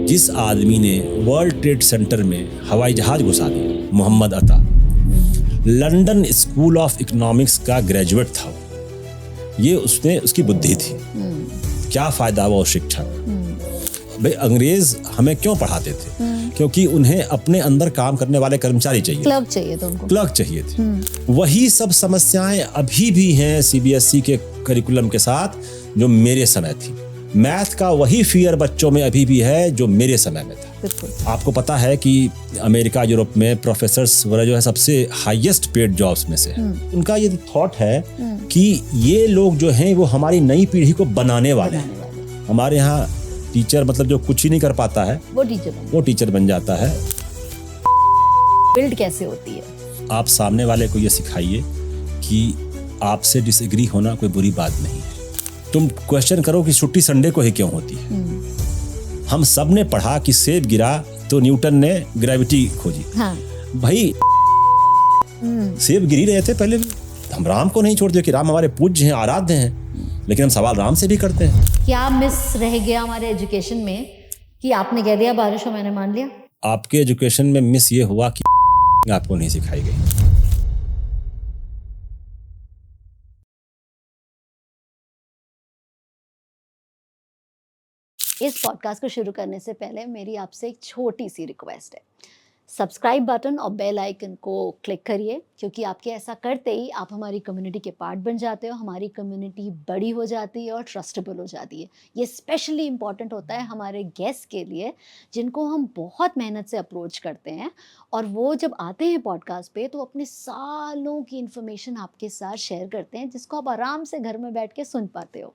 जिस आदमी ने वर्ल्ड ट्रेड सेंटर में हवाई जहाज घुसा दिया, मोहम्मद अता, लंदन स्कूल ऑफ इकोनॉमिक्स का ग्रेजुएट था। ये उसकी बुद्धि थी। क्या फायदा हुआ उस शिक्षा का? भाई अंग्रेज हमें क्यों पढ़ाते थे? क्योंकि उन्हें अपने अंदर काम करने वाले कर्मचारी चाहिए, क्लर्क चाहिए थे उनको, क्लर्क चाहिए थे। वही सब समस्याएं अभी भी हैं सीबीएसई के करिकुलम के साथ जो मेरे समय थी। मैथ का वही फियर बच्चों में अभी भी है जो मेरे समय में था। बिल्कुल। आपको पता है कि अमेरिका यूरोप में प्रोफेसर्स वगैरह जो है सबसे हाईएस्ट पेड जॉब्स में से है। उनका ये थॉट है कि ये लोग जो हैं वो हमारी नई पीढ़ी को बनाने वाले हैं। हमारे यहाँ टीचर मतलब जो कुछ ही नहीं कर पाता है वो टीचर बन जाता है। बिल्ड कैसे होती है? आप सामने वाले को ये सिखाइए कि आपसे डिसएग्री होना कोई बुरी बात नहीं है। तुम क्वेश्चन करो कि छुट्टी संडे को ही क्यों होती है। हम सब ने पढ़ा कि सेब गिरा तो न्यूटन ने ग्रेविटी खोजी। हाँ। भाई सेब गिर ही रहे थे पहले भी। हम राम को नहीं छोड़ते कि राम हमारे पूज्य हैं, आराध्य हैं, लेकिन हम सवाल राम से भी करते हैं। क्या मिस रह गया हमारे एजुकेशन में कि आपने कह दिया बारिश हो मैंने मान लिया? आपके एजुकेशन में मिस ये हुआ कि आपको नहीं सिखाई गई। इस पॉडकास्ट को शुरू करने से पहले मेरी आपसे एक छोटी सी रिक्वेस्ट है। सब्सक्राइब बटन और बेल आइकन को क्लिक करिए, क्योंकि आपके ऐसा करते ही आप हमारी कम्युनिटी के पार्ट बन जाते हो। हमारी कम्युनिटी बड़ी हो जाती है और ट्रस्टेबल हो जाती है। ये स्पेशली इम्पॉर्टेंट होता है हमारे गेस्ट के लिए, जिनको हम बहुत मेहनत से अप्रोच करते हैं, और वो जब आते हैं पॉडकास्ट पे तो अपने सालों की इन्फॉर्मेशन आपके साथ शेयर करते हैं, जिसको आप आराम से घर में बैठ के सुन पाते हो।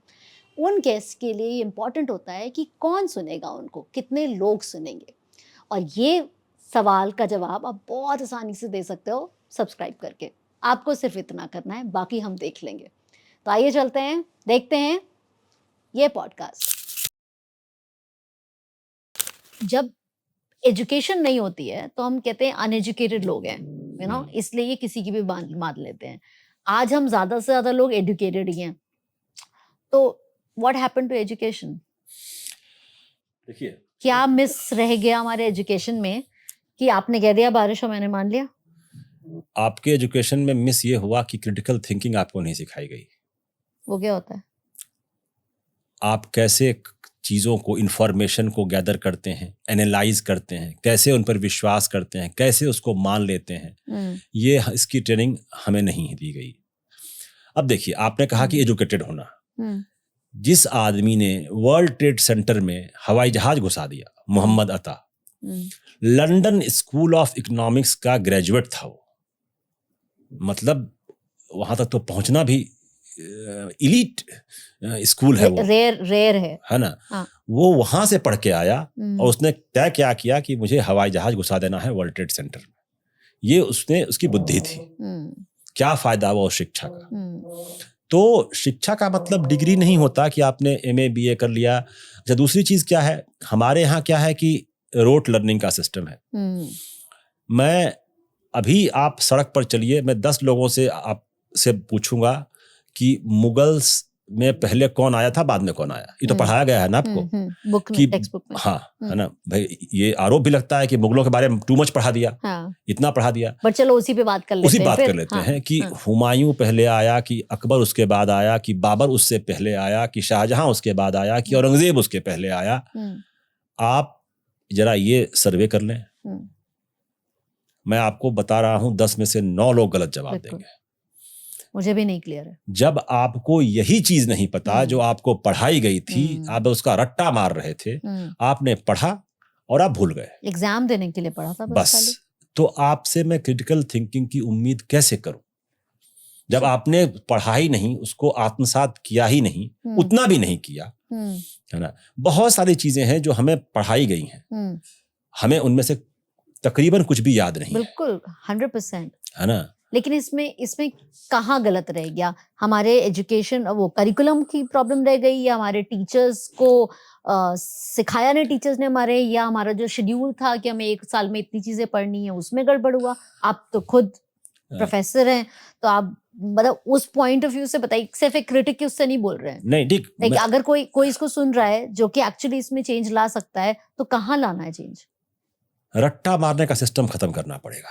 उन गेस्ट के लिए ये इम्पॉर्टेंट होता है कि कौन सुनेगा उनको, कितने लोग सुनेंगे, और ये सवाल का जवाब आप बहुत आसानी से दे सकते हो सब्सक्राइब करके। आपको सिर्फ इतना करना है, बाकी हम देख लेंगे। तो आइए चलते हैं, देखते हैं ये पॉडकास्ट। जब एजुकेशन नहीं होती है तो हम कहते हैं अनएजुकेटेड लोग हैं, यू नो, इसलिए ये किसी की भी मान लेते हैं। आज हम ज़्यादा से ज़्यादा लोग एजुकेटेड ही हैं। तो व्हाट हैपेंड टू एजुकेशन? देखिए, क्या मिस रह गया हमारे एजुकेशन में कि आपने कह दिया बारिश हो मैंने मान लिया? आपके एजुकेशन में मिस ये हुआ कि क्रिटिकल थिंकिंग आपको नहीं सिखाई गई। वो क्या होता है? आप कैसे चीज़ों को, इंफॉर्मेशन को गैदर करते हैं, एनालाइज करते हैं, कैसे उन पर विश्वास करते हैं, कैसे उसको मान लेते हैं, ये इसकी ट्रेनिंग हमें नहीं दी गई। अब देखिए, आपने कहा कि एजुकेटेड होना। जिस आदमी ने वर्ल्ड ट्रेड सेंटर में हवाई जहाज घुसा दिया, मोहम्मद अता, लंदन स्कूल ऑफ इकोनॉमिक्स का ग्रेजुएट था वो। मतलब वहां तक तो पहुंचना भी इलीट स्कूल है वो, रेयर है ना। हाँ। वो वहां से पढ़ के आया और उसने तय क्या किया कि मुझे हवाई जहाज घुसा देना है वर्ल्ड ट्रेड सेंटर में। ये उसकी बुद्धि थी। क्या फायदा हुआ उस शिक्षा का? तो शिक्षा का मतलब डिग्री नहीं होता कि आपने एमए बीए कर लिया। अच्छा, दूसरी चीज क्या है, हमारे यहाँ क्या है कि रोट लर्निंग का सिस्टम है। मैं अभी आप सड़क पर चलिए, मैं 10 लोगों से आपसे पूछूंगा कि मुगल्स में पहले कौन आया था, बाद में कौन आया। ये तो पढ़ाया गया है ना आपको बुक में, टेक्स्ट बुक में। हाँ, है ना भाई। ये आरोप भी लगता है कि मुगलों के बारे में टू मच पढ़ा दिया। हाँ। इतना पढ़ा दिया। पर चलो उसी पे बात कर लेते हैं। हैं कि हुमायूं पहले आया, कि अकबर उसके बाद आया, कि बाबर उससे पहले आया, कि शाहजहां उसके बाद आया, कि औरंगजेब उसके पहले आया। आप जरा ये सर्वे कर लें। मैं आपको बता रहा हूं 10 में से 9 लोग गलत जवाब देंगे। मुझे भी नहीं क्लियर है। जब आपको यही चीज नहीं पता जो आपको पढ़ाई गई थी, आप उसका रट्टा मार रहे थे, आपने पढ़ा और आप भूल गए। एग्जाम देने के लिए पढ़ा था बस। तो आपसे मैं क्रिटिकल थिंकिंग की उम्मीद कैसे करूं जब आपने पढ़ा ही नहीं, उसको आत्मसात किया ही नहीं, उतना भी नहीं किया, है ना। बहुत सारी चीजें हैं जो हमें पढ़ाई गई हैं, हमें उनमें से तकरीबन कुछ भी याद नहीं। बिल्कुल 100%, है ना। लेकिन इसमें कहाँ गलत रह गया? हमारे एजुकेशन, वो करिकुलम की प्रॉब्लम रह गई, या हमारे टीचर्स को सिखाया नहीं टीचर्स ने हमारे, या हमारा जो शेड्यूल था कि हमें 1 साल में इतनी चीजें पढ़नी है उसमें गड़बड़ हुआ? आप तो खुद प्रोफेसर हैं, तो आप मतलब उस पॉइंट ऑफ व्यू से बताइए, सिर्फ एक क्रिटिक की उससे नहीं बोल रहे हैं। नहीं ठीक, लाइक अगर कोई इसको सुन रहा है जो कि एक्चुअली इसमें चेंज ला सकता है, तो कहाँ लाना है चेंज? रट्टा मारने का सिस्टम खत्म करना पड़ेगा।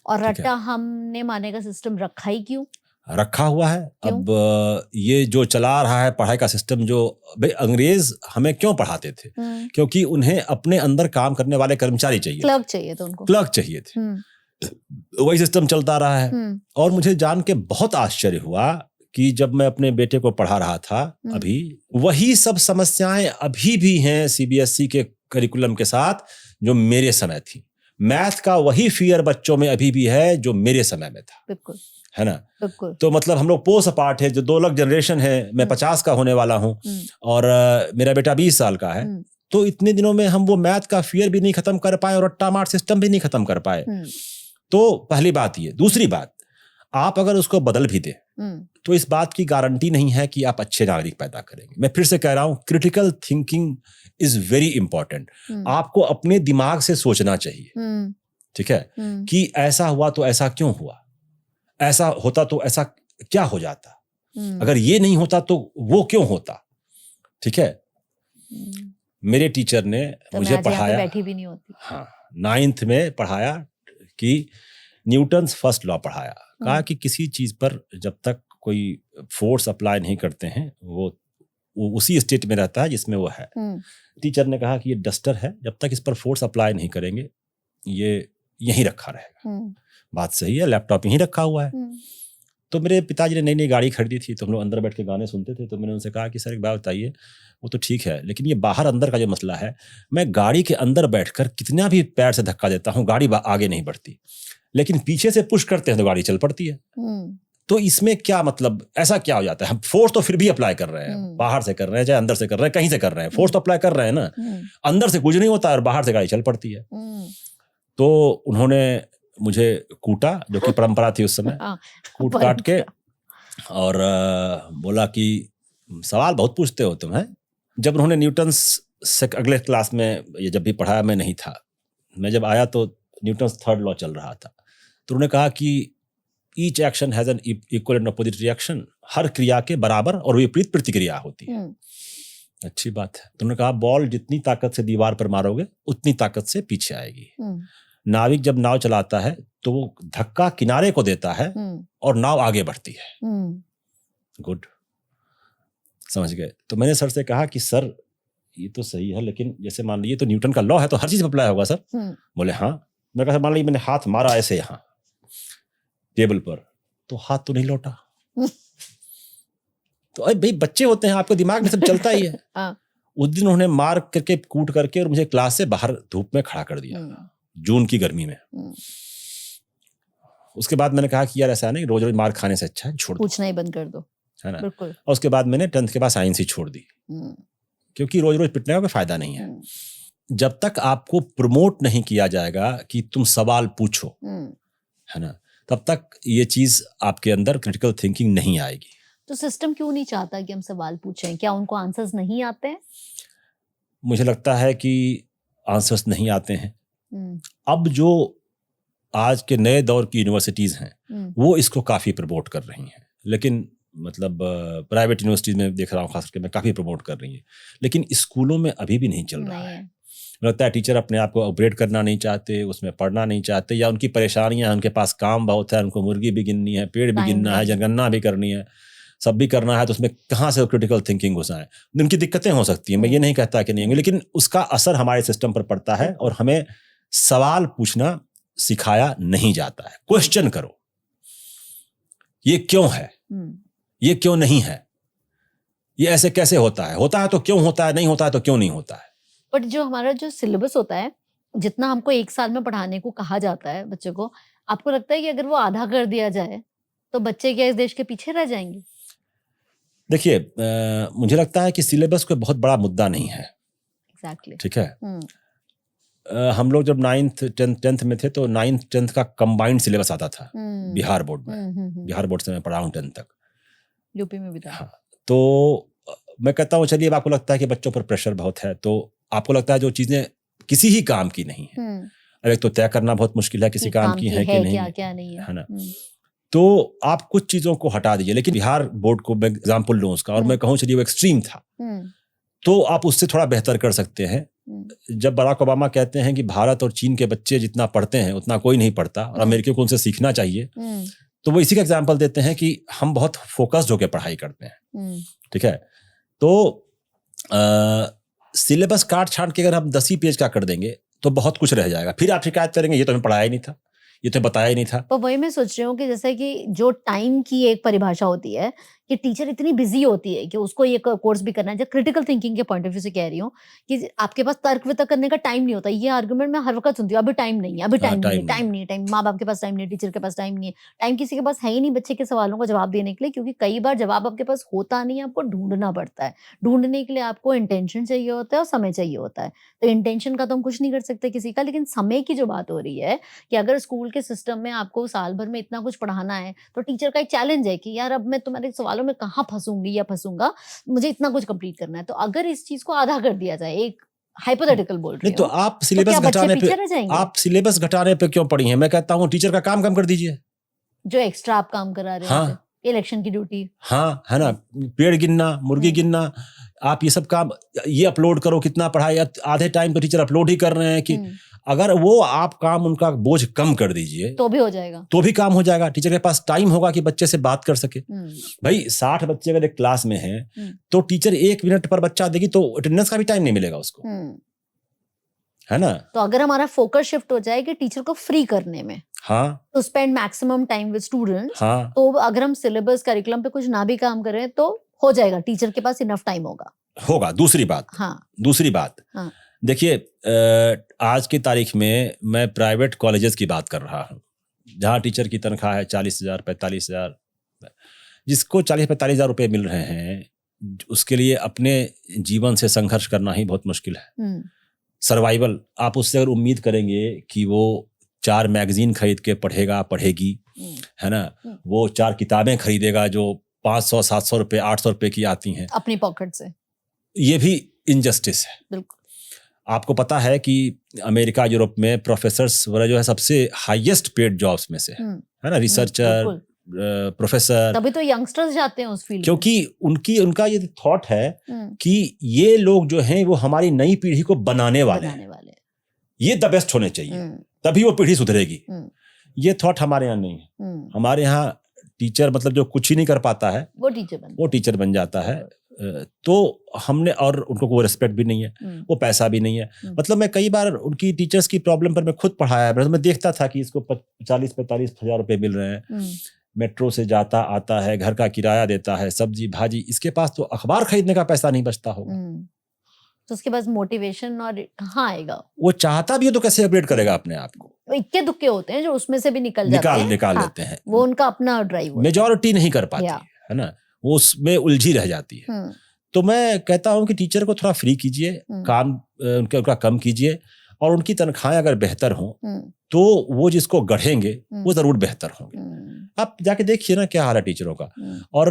और रट्टा हमने मारने का सिस्टम रखा ही क्यों? रखा हुआ है। अब ये जो चला रहा है पढ़ाई का सिस्टम, जो भाई अंग्रेज हमें क्यों पढ़ाते थे? क्योंकि उन्हें अपने अंदर काम करने वाले कर्मचारी चाहिए, क्लर्क चाहिए थे उनको, क्लर्क चाहिए थे। वही सिस्टम चलता रहा है। और मुझे जान के बहुत आश्चर्य हुआ कि जब मैं अपने बेटे को पढ़ा रहा था अभी, वही सब समस्याएं अभी भी हैं सीबीएसई के करिकुलम के साथ जो मेरे समय थी। मैथ का वही फियर बच्चों में अभी भी है जो मेरे समय में था। बिल्कुल, है ना? बिल्कुल। तो मतलब हम लोग पोस्ट अपार्ट है, जो 2 अलग जनरेशन है। मैं 50 का होने वाला हूँ और मेरा बेटा 20 साल का है। तो इतने दिनों में हम वो मैथ का फियर भी नहीं खत्म कर पाए और रट्टा मार सिस्टम भी नहीं खत्म कर पाए। तो पहली बात ये। दूसरी बात, आप अगर उसको बदल भी दे तो इस बात की गारंटी नहीं है कि आप अच्छे नागरिक पैदा करेंगे। मैं फिर से कह रहा हूं, critical thinking is very important. आपको अपने दिमाग से सोचना चाहिए, ठीक है, कि ऐसा हुआ तो ऐसा क्यों हुआ, ऐसा होता तो ऐसा क्या हो जाता, अगर ये नहीं होता तो वो क्यों होता। ठीक है, मेरे टीचर ने तो मुझे पढ़ाया, बैठी भी नहीं होती। हाँ, 9th में पढ़ाया कि न्यूटन्स फर्स्ट लॉ पढ़ाया। कहा कि किसी चीज पर जब तक कोई फोर्स अप्लाई नहीं करते हैं वो उसी स्टेट में रहता है जिसमें वो है। टीचर ने कहा कि ये डस्टर है, जब तक इस पर फोर्स अप्लाई नहीं करेंगे ये यहीं रखा रहेगा। बात सही है, लैपटॉप यहीं रखा हुआ है। तो मेरे पिताजी ने नई नई गाड़ी खरीदी थी, तो हम लोग अंदर बैठ के गाने सुनते थे। तो मैंने उनसे कहा कि सर एक बात बताइए, वो तो ठीक है लेकिन ये बाहर अंदर का जो मसला है, मैं गाड़ी के अंदर बैठकर कितना भी पैर से धक्का देता हूँ गाड़ी आगे नहीं बढ़ती, लेकिन पीछे से पुश करते हैं तो गाड़ी चल पड़ती है। तो इसमें क्या मतलब, ऐसा क्या हो जाता है? हम फोर्स तो फिर भी अप्लाई कर रहे हैं, बाहर से कर रहे हैं चाहे अंदर से कर रहे हैं, कहीं से कर रहे हैं, फोर्स तो अप्लाई कर रहे हैं ना। अंदर से कुछ नहीं होता और बाहर से गाड़ी चल पड़ती है। तो उन्होंने मुझे कूटा, जो कि परंपरा थी उस समय, कूट काट के, और बोला कि सवाल बहुत पूछते हो तुम, है। जब उन्होंने न्यूटन्स से अगले क्लास में ये जब भी पढ़ाया, मैं नहीं था, मैं जब आया तो न्यूटन्स 3rd लॉ चल रहा था। तो उन्होंने कहा कि each action has an equal and opposite reaction, हर क्रिया के बराबर और विपरीत प्रतिक्रिया होती है। अच्छी बात है। तो उन्होंने कहा बॉल जितनी ताकत से दीवार पर मारोगे उतनी ताकत से पीछे आएगी। नाविक जब नाव चलाता है तो वो धक्का किनारे को देता है और नाव आगे बढ़ती है। गुड, समझ गए। तो मैंने सर से कहा कि सर ये तो सही है, लेकिन जैसे मान लीजिए तो न्यूटन का लॉ है तो हर चीज अप्लाई होगा सर। बोले हाँ। मैं कहा मान लीजिए मैंने हाथ मारा ऐसे यहाँ टेबल पर, तो हाथ तो नहीं लौटा। तो अरे भाई बच्चे होते हैं, आपके दिमाग में सब चलता ही है। उस दिन उन्होंने मार करके कूट करके और मुझे क्लास से बाहर धूप में खड़ा कर दिया, जून की गर्मी में। उसके बाद मैंने कहा कि यार ऐसा नहीं, रोज रोज मार खाने से अच्छा है छोड़ दो, पूछना ही बंद कर दो, है ना। और उसके बाद मैंने 10th के बाद साइंस ही छोड़ दी, क्योंकि रोज रोज पिटने का कोई फायदा नहीं है। जब तक आपको प्रमोट नहीं किया जाएगा कि तुम सवाल पूछो, है ना, तब तक ये चीज आपके अंदर क्रिटिकल थिंकिंग नहीं आएगी। तो सिस्टम क्यों नहीं चाहता कि हम सवाल पूछें? क्या उनको आंसर्स नहीं आते हैं? मुझे लगता है कि आंसर्स नहीं आते हैं। अब जो आज के नए दौर की यूनिवर्सिटीज हैं वो इसको काफी प्रमोट कर रही हैं, लेकिन मतलब प्राइवेट यूनिवर्सिटीज में देख रहा हूँ खास करके मैं, काफी प्रमोट कर रही है, लेकिन स्कूलों में अभी भी नहीं चल रहा है। लगता है टीचर अपने आप को अपग्रेड करना नहीं चाहते, उसमें पढ़ना नहीं चाहते, या उनकी परेशानियां, उनके पास काम बहुत है, उनको मुर्गी भी गिननी है, पेड़ भी गिनना है, जनगणना भी करनी है, सब भी करना है, तो उसमें कहाँ से क्रिटिकल थिंकिंग घुसाएं। उनकी दिक्कतें हो सकती हैं, मैं ये नहीं कहता कि नहीं होंगी, लेकिन उसका असर हमारे सिस्टम पर पड़ता है और हमें सवाल पूछना सिखाया नहीं जाता है। क्वेश्चन करो, ये क्यों है, ये क्यों नहीं है, ये ऐसे कैसे होता है तो क्यों होता है, नहीं होता है तो क्यों नहीं होता है। बट जो हमारा जो सिलेबस होता है, जितना हमको 1 साल में पढ़ाने को कहा जाता है बच्चों को, आपको लगता है कि अगर वो आधा कर दिया जाए तो बच्चे क्या इस देश के पीछे रह जाएंगे? देखिए, मुझे लगता है कि सिलेबस कोई बहुत बड़ा मुद्दा नहीं है। Exactly. ठीक है। हम लोग जब 9th 10th में थे तो 9th 10th का कंबाइंड सिलेबस आता था बिहार बोर्ड में। बिहार बोर्ड से मैं पढ़ा हूँ 10th तक, यूपी में भी था। हाँ, तो मैं कहता हूँ चलिए, आपको लगता है कि बच्चों पर प्रेशर बहुत है, तो आपको लगता है जो चीजें किसी ही काम की नहीं है, अब एक तो तय करना बहुत मुश्किल है किसी काम की है कि नहीं, क्या नहीं है ना। तो आप कुछ चीजों को हटा दीजिए। लेकिन बिहार बोर्ड को मैं एग्जाम्पल लूँ उसका, और मैं कहूँ चलिए वो एक्सट्रीम था, तो आप उससे थोड़ा बेहतर कर सकते हैं। जब बराक ओबामा कहते हैं कि भारत और चीन के बच्चे जितना पढ़ते हैं उतना कोई नहीं पढ़ता और अमेरिका को उनसे सीखना चाहिए, तो वो इसी का एग्जाम्पल देते हैं कि हम बहुत फोकस्ड होकर पढ़ाई करते हैं। ठीक है, तो सिलेबस काट छांट के अगर हम 10 ही पेज का कर देंगे तो बहुत कुछ रह जाएगा, फिर आप शिकायत करेंगे ये तो हमें पढ़ाया ही नहीं था, ये तो बताया ही नहीं था। पर वही मैं सोच रही हूँ कि जैसे कि जो टाइम की एक परिभाषा होती है कि टीचर इतनी बिजी होती है कि उसको ये कोर्स भी करना है, जो क्रिटिकल थिंकिंग के पॉइंट ऑफ व्यू से कह रही हूँ कि आपके पास तर्क वितर्क करने का टाइम नहीं होता। ये आर्गुमेंट मैं हर वक्त सुनती हूँ, अभी टाइम नहीं है, अभी टाइम नहीं है, टाइम नहीं है, टाइम माँ बाप के पास टाइम नहीं है, टीचर के पास टाइम नहीं है, टाइम किसी के पास है ही नहीं बच्चे के सवालों का जवाब देने के लिए, क्योंकि कई बार जवाब आपके पास होता नहीं है, आपको ढूंढना पड़ता है। ढूंढने के लिए आपको इंटेंशन चाहिए होता है और समय चाहिए होता है। तो इंटेंशन का तो हम कुछ नहीं कर सकते किसी का, लेकिन समय की जो बात हो रही है कि अगर स्कूल के सिस्टम में आपको साल भर में इतना कुछ पढ़ाना है तो टीचर का एक चैलेंज है कि यार अब मैं तुम्हारे सवालों में कहाँ फंसूंगी या फंसूंगा, मुझे इतना कुछ कंप्लीट करना है। तो अगर इस चीज को आधा कर दिया जाए, एक हाइपोथेटिकल बोल रही नहीं, तो आप सिलेबस घटाने पे क्यों पड़ी हैं? मैं कहता हूँ टीचर का काम कम कर दीजिए, जो एक्स्ट्रा आप काम करा रहे हैं। इलेक्शन की ड्यूटी, हाँ है ना, पेड़ गिनना, मुर्गी गिनना, आप ये सब काम ये अपलोड करो, कितना पढ़ाई, आधे टाइम तो टीचर अपलोड ही कर रहे हैं कि अगर वो आप काम उनका बोझ कम कर दीजिए तो भी हो जाएगा, तो भी काम हो जाएगा। टीचर के पास टाइम होगा कि बच्चे से बात कर सके। भाई 60 बच्चे अगर एक क्लास में हैं तो टीचर 1 मिनट पर बच्चा देगी तो अटेंडेंस का भी टाइम नहीं मिलेगा उसको, है ना। तो अगर हमारा फोकस शिफ्ट हो जाए कि टीचर को फ्री करने में, हाँ, to spend maximum time with students, हाँ, तो अगर हम सिलेबस करिकुलम पे कुछ ना भी काम करें तो हो जाएगा, टीचर के पास इनफ टाइम होगा। दूसरी बात, हाँ, देखिए आज की तारीख में मैं प्राइवेट कॉलेजेस की बात कर रहा हूँ जहाँ टीचर की तनख्वाह है 40,000 45,000, जिसको 40-45,000 रुपए मिल रहे हैं उसके लिए अपने जीवन से संघर्ष करना ही बहुत मुश्किल है। सर्वाइवल, आप उससे अगर उम्मीद करेंगे कि वो 4 मैगजीन खरीद के पढ़ेगी, है ना, वो 4 किताबें खरीदेगा जो 500-700 रुपए 800 रुपए की आती हैं अपनी पॉकेट से, ये भी इनजस्टिस है। बिल्कुल। आपको पता है कि अमेरिका यूरोप में प्रोफेसर्स वगैरह जो है सबसे हाईएस्ट पेड जॉब्स में से है ना, रिसर्चर, प्रोफेसर। तभी तो यंगस्टर्स जाते हैं उस फील्ड, क्योंकि उनका ये थॉट है कि ये लोग जो हैं वो हमारी नई पीढ़ी को बनाने वाले हैं, ये द बेस्ट होने चाहिए, तभी वो पीढ़ी सुधरेगी। ये थॉट हमारे यहाँ नहीं है। हमारे यहाँ टीचर मतलब जो कुछ ही नहीं कर पाता है वो टीचर बन जाता है। तो हमने, और उनको कोई रिस्पेक्ट भी नहीं है, वो पैसा भी नहीं है। मतलब मैं कई बार उनकी टीचर्स की प्रॉब्लम पर मैं खुद पढ़ाया है, मैं देखता था कि इसको 40-45 हजार रुपए मिल रहे हैं, मेट्रो से जाता आता है, घर का किराया देता है, सब्जी भाजी, इसके पास तो अखबार खरीदने का पैसा नहीं बचता होगा, तो उसके पास मोटिवेशन और कहाँ आएगा? वो चाहता भी हो तो कैसे अपग्रेड करेगा अपने आप को? इक्के दुक्के होते हैं जो उसमें से भी निकाल लेते हैं, वो उनका अपना ड्राइव, मेजॉरिटी नहीं कर पाती है ना, वो उसमें उलझी रह जाती है। तो मैं कहता हूं कि टीचर को थोड़ा फ्री कीजिए, काम उनका कम कीजिए, और उनकी तनख्वाहें अगर बेहतर हों तो वो जिसको गढ़ेंगे वो जरूर बेहतर होंगे। आप जाके देखिए ना क्या हाल है टीचरों का। और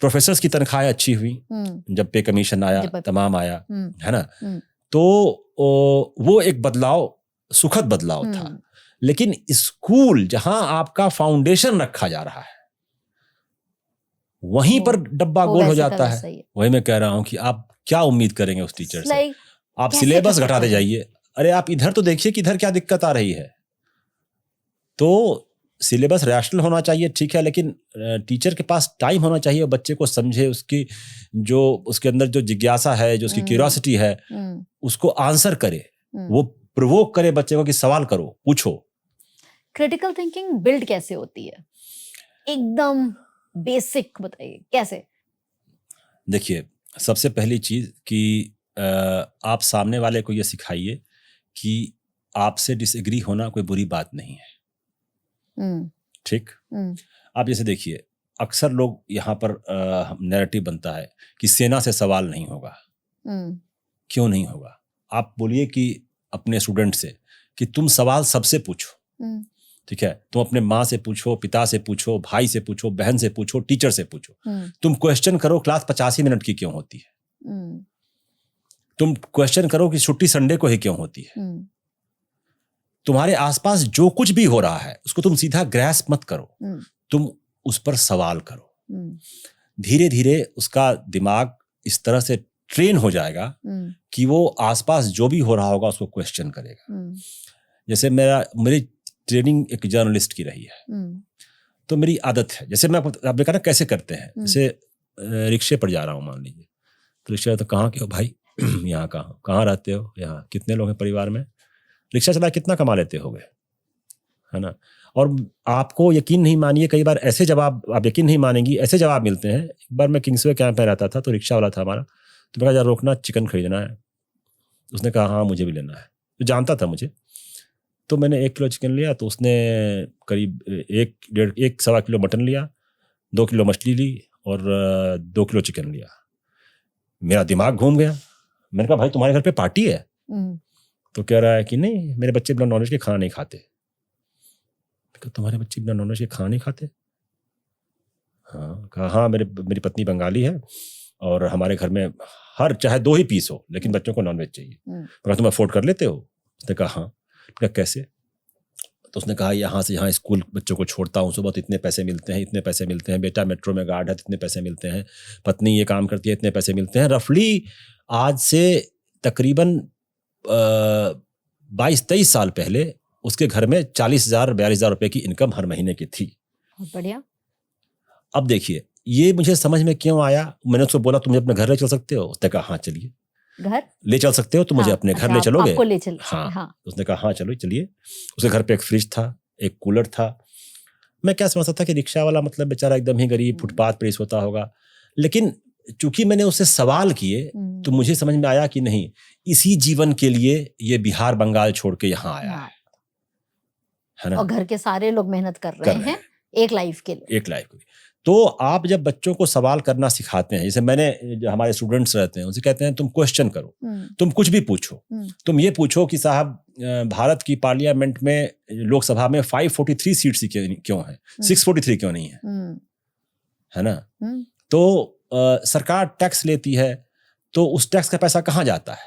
प्रोफेसर्स की तनख्वाहें अच्छी हुई जब पे कमीशन आया, तमाम आया, है ना, तो वो एक बदलाव, सुखद बदलाव था। लेकिन स्कूल जहां आपका फाउंडेशन रखा जा रहा है वहीं पर डब्बा गोल हो जाता है। वही मैं कह रहा हूं कि आप क्या उम्मीद करेंगे उस टीचर से? आप सिलेबस घटाते जाइए, अरे आप इधर तो देखिए कि इधर क्या दिक्कत आ रही है। तो सिलेबस रैशनल होना चाहिए, ठीक है, लेकिन टीचर के पास टाइम होना चाहिए, बच्चे को समझे, उसकी जो उसके अंदर जो जिज्ञासा है, जो उसकी क्यूरियोसिटी है, उसको आंसर करे, वो प्रोवोक करे बच्चे को कि सवाल करो, पूछो। क्रिटिकल थिंकिंग बिल्ड कैसे होती है? एकदम बेसिक बताइए कैसे। देखिए, सबसे पहली चीज कि आप सामने वाले को ये सिखाइए कि आपसे डिसएग्री होना कोई बुरी बात नहीं है, ठीक। आप जैसे देखिए, अक्सर लोग यहाँ पर नैरेटिव बनता है कि सेना से सवाल नहीं होगा। क्यों नहीं होगा? आप बोलिए कि अपने स्टूडेंट से कि तुम सवाल सबसे पूछो, ठीक है, तुम अपने माँ से पूछो, पिता से पूछो, भाई से पूछो, बहन से पूछो, टीचर से पूछो। तुम क्वेश्चन करो क्लास 85 मिनट की क्यों होती है, तुम क्वेश्चन करो कि छुट्टी संडे को ही क्यों होती है। तुम्हारे आसपास जो कुछ भी हो रहा है उसको तुम सीधा ग्रैस्प मत करो, तुम उस पर सवाल करो। धीरे धीरे उसका दिमाग इस तरह से ट्रेन हो जाएगा कि वो आसपास जो भी हो रहा होगा उसको क्वेश्चन करेगा। जैसे मेरी ट्रेनिंग एक जर्नलिस्ट की रही है, तो मेरी आदत है, जैसे आपने कहा ना कैसे करते हैं, जैसे रिक्शे पर जा रहा हूँ मान लीजिए, तो रिक्शा तो कहाँ के हो भाई? यहाँ कहाँ रहते हो? यहाँ कितने लोग हैं परिवार में? रिक्शा चला कितना कमा लेते होगे, है ना? और आपको यकीन नहीं मानिए, कई बार ऐसे जवाब, आप यकीन नहीं मानेंगी, ऐसे जवाब मिलते हैं। एक बार मैं किंग्सवे कैंप में रहता था, तो रिक्शा वाला था हमारा, तो मैं कहा यार रोकना, चिकन खरीदना है। उसने कहा हाँ मुझे भी लेना है, तो जानता था मुझे, तो मैंने 1 किलो चिकन लिया, तो उसने करीब 1-1.25 किलो मटन लिया, 2 किलो मछली ली और 2 किलो चिकन लिया। मेरा दिमाग घूम गया। मैंने कहा भाई तुम्हारे घर पे पार्टी है? तो कह रहा है कि नहीं मेरे बच्चे बिना नॉनवेज के खाना नहीं खाते। तुम्हारे बच्चे बिना नॉनवेज के खाना नहीं खाते? हाँ। कहा हाँ मेरी पत्नी बंगाली है और हमारे घर में हर चाहे 2 ही पीस हो लेकिन बच्चों को नॉनवेज चाहिए। मगर तुम अफोर्ड कर लेते हो? उसने कहा हाँ। क्या कैसे? तो उसने कहा यहाँ से यहाँ स्कूल बच्चों को छोड़ता हूँ, सुबह तो इतने पैसे मिलते हैं, इतने पैसे मिलते हैं, बेटा मेट्रो में गार्ड है तो इतने पैसे मिलते हैं, पत्नी ये काम करती है इतने पैसे मिलते हैं। रफली आज से तकरीबन 22-23 साल पहले उसके घर में 40,000-42,000 रुपए की इनकम हर महीने की थी। बहुत बढ़िया। अब देखिए ये मुझे समझ में क्यों आया, मैंने उसको बोला तुम अपने घर ले चल सकते हो? उसने कहा हाँ चलिए। घर ले चल सकते हो? तो मुझे अपने घर ले चलोगे? आपको ले चल। हाँ। उसने कहा हाँ चलो चलिए। उसके घर पे एक फ्रिज था, एक कूलर था। मैं क्या समझता था कि रिक्शा वाला मतलब बेचारा एकदम ही गरीब, फुटपाथ पर ही सोता होगा, लेकिन चूंकि मैंने उससे सवाल किए तो मुझे समझ में आया कि नहीं, इसी जीवन के लिए ये बिहार बंगाल छोड़ के यहाँ आया है ना। और घर के सारे लोग मेहनत कर रहे हैं एक लाइफ के लिए। तो आप जब बच्चों को सवाल करना सिखाते हैं, जैसे मैंने जो हमारे स्टूडेंट्स रहते हैं उनसे कहते हैं तुम क्वेश्चन करो, तुम कुछ भी पूछो। तुम ये पूछो कि साहब भारत की पार्लियामेंट में, लोकसभा में 543 सीट्स क्यों है, 643 क्यों नहीं है ना? तो सरकार टैक्स लेती है तो उस टैक्स का पैसा कहाँ जाता है?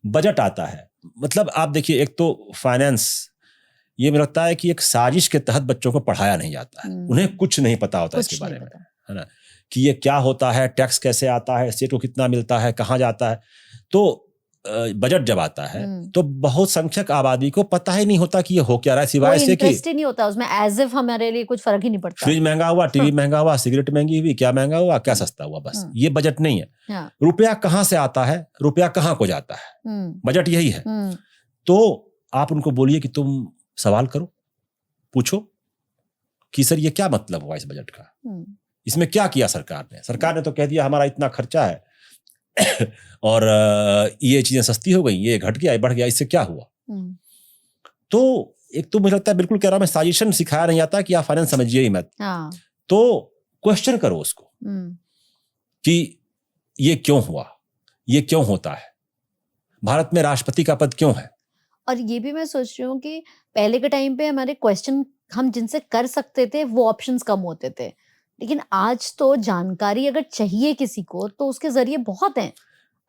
बजट आता है। मतलब आप देखिए, एक तो फाइनेंस, ये मुझे लगता है कि एक साजिश के तहत बच्चों को पढ़ाया नहीं जाता है। उन्हें कुछ नहीं पता होता इसके बारे में, है ना, कि ये क्या होता है, टैक्स कैसे आता है, स्टेट को कितना मिलता है, कहाँ जाता है। तो बजट जब आता है तो बहुत संख्यक आबादी को पता ही नहीं होता कि ये हो क्या रहा है, सिवाय से कि इंटरेस्ट ही नहीं होता उसमें, एज इफ हमारे लिए कुछ फर्क ही नहीं पड़ता। फ्रिज महंगा हुआ, टीवी महंगा हुआ, सिगरेट महंगी हुई, क्या महंगा हुआ, क्या सस्ता हुआ, बस ये बजट नहीं है। रुपया कहाँ से आता है, रुपया कहाँ को जाता है, बजट यही है। तो आप उनको बोलिए कि तुम सवाल करो, पूछो कि सर ये क्या मतलब हुआ इस बजट का, इसमें क्या किया सरकार ने? सरकार ने तो कह दिया हमारा इतना खर्चा है और ये चीजें सस्ती हो गई, ये घट गया, ये बढ़ गया, इससे क्या हुआ? तो एक तो मुझे लगता है, बिल्कुल कह रहा हूं मैं, साजिशन सिखाया नहीं आता कि आप फाइनेंस समझिए ही मत। तो क्वेश्चन करो उसको कि ये क्यों हुआ, ये क्यों होता है, भारत में राष्ट्रपति का पद क्यों है। और ये भी मैं सोच रही हूँ कि पहले के टाइम पे हमारे क्वेश्चन हम जिनसे कर सकते थे वो ऑप्शंस कम होते थे, लेकिन आज तो जानकारी अगर चाहिए किसी को तो उसके जरिए बहुत हैं।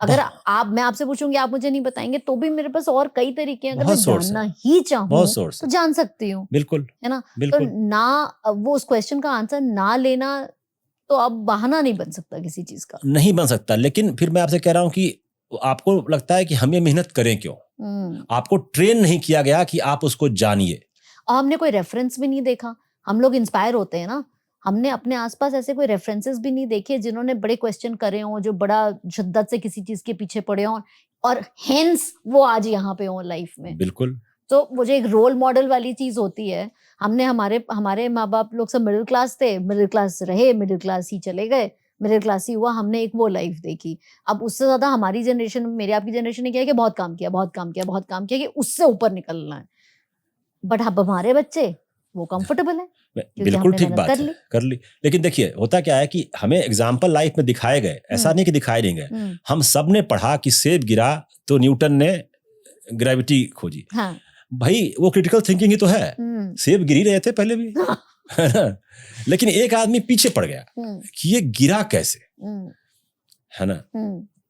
अगर मैं आपसे पूछूंगी, आप मुझे नहीं बताएंगे, तो भी मेरे पास और कई तरीके हैं, अगर मैं जानना ही चाहूँ तो जान सकती हूँ। बिल्कुल, है ना? बिल्कुल। तो ना वो उस क्वेश्चन का आंसर ना लेना तो अब बहाना नहीं बन सकता, किसी चीज का नहीं बन सकता। लेकिन फिर मैं आपसे कह रहा हूँ कि आपको लगता है कि हमें मेहनत करें क्यों? आपको ट्रेन नहीं किया गया कि आप उसको जानिए। और हमने कोई रेफरेंस भी नहीं देखा। हम लोग इंस्पायर होते हैं ना, हमने अपने आसपास ऐसे कोई रेफरेंसेस भी नहीं देखे जिन्होंने बड़े क्वेश्चन करे हों, जो बड़ा शिद्दत से किसी चीज के पीछे पड़े हों और हेंस वो आज यहाँ पे हों लाइफ में। बिल्कुल। तो मुझे एक रोल मॉडल वाली चीज होती है। हमने हमारे माँ बाप लोग सब मिडिल क्लास थे, मिडिल क्लास रहे, मिडिल क्लास ही चले गए, मिडिल क्लास ही हुआ, हमने एक वो लाइफ देखी। अब उससे ज्यादा हमारी जनरेशन, मेरे आपकी जनरेशन ने क्या है कि बहुत काम किया कि उससे ऊपर निकलना है। बट अब हमारे बच्चे वो कंफर्टेबल है, बिल्कुल ठीक बात है, कर ली। लेकिन देखिए होता क्या है कि हमें एग्जाम्पल लाइफ में दिखाए गए, ऐसा नहीं कि दिखाए नहीं गए। हम सब ने पढ़ा कि सेब गिरा तो न्यूटन ने ग्रेविटी खोजी। हाँ। भाई वो क्रिटिकल थिंकिंग ही तो है। सेब गिर ही रहे थे पहले भी लेकिन एक आदमी पीछे पड़ गया कि ये गिरा कैसे, है ना।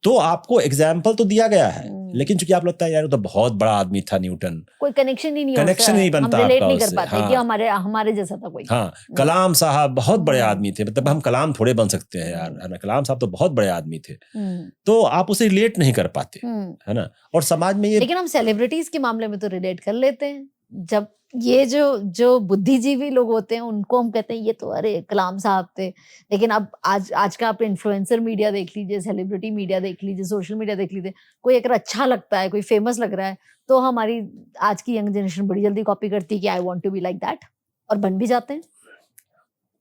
तो आपको एग्जाम्पल तो दिया गया है, लेकिन चूंकि आप लगता है यार वो तो बहुत बड़ा आदमी था न्यूटन, कोई कनेक्शन ही नहीं कनेक्शन नहीं बनता, हम रिलेट आपका नहीं कर उससे। पाते हाँ, कि हमारे जैसा था कोई। हाँ, कलाम साहब बहुत बड़े आदमी थे, मतलब हम कलाम थोड़े बन सकते हैं यार, है ना, कलाम साहब तो बहुत बड़े आदमी थे, तो आप उसे रिलेट नहीं कर पाते, है ना। और समाज में ये, लेकिन हम सेलिब्रिटीज के मामले में तो रिलेट कर लेते हैं। जब ये जो बुद्धिजीवी लोग होते हैं उनको हम कहते हैं ये तो अरे कलाम साहब थे, लेकिन अब आज का आप इन्फ्लुएंसर मीडिया देख लीजिए, सेलिब्रिटी मीडिया देख लीजिए, सोशल मीडिया देख लीजिए, कोई अगर अच्छा लगता है, कोई फेमस लग रहा है, तो हमारी आज की यंग जनरेशन बड़ी जल्दी कॉपी करती है कि I want to be like that, और बन भी जाते हैं।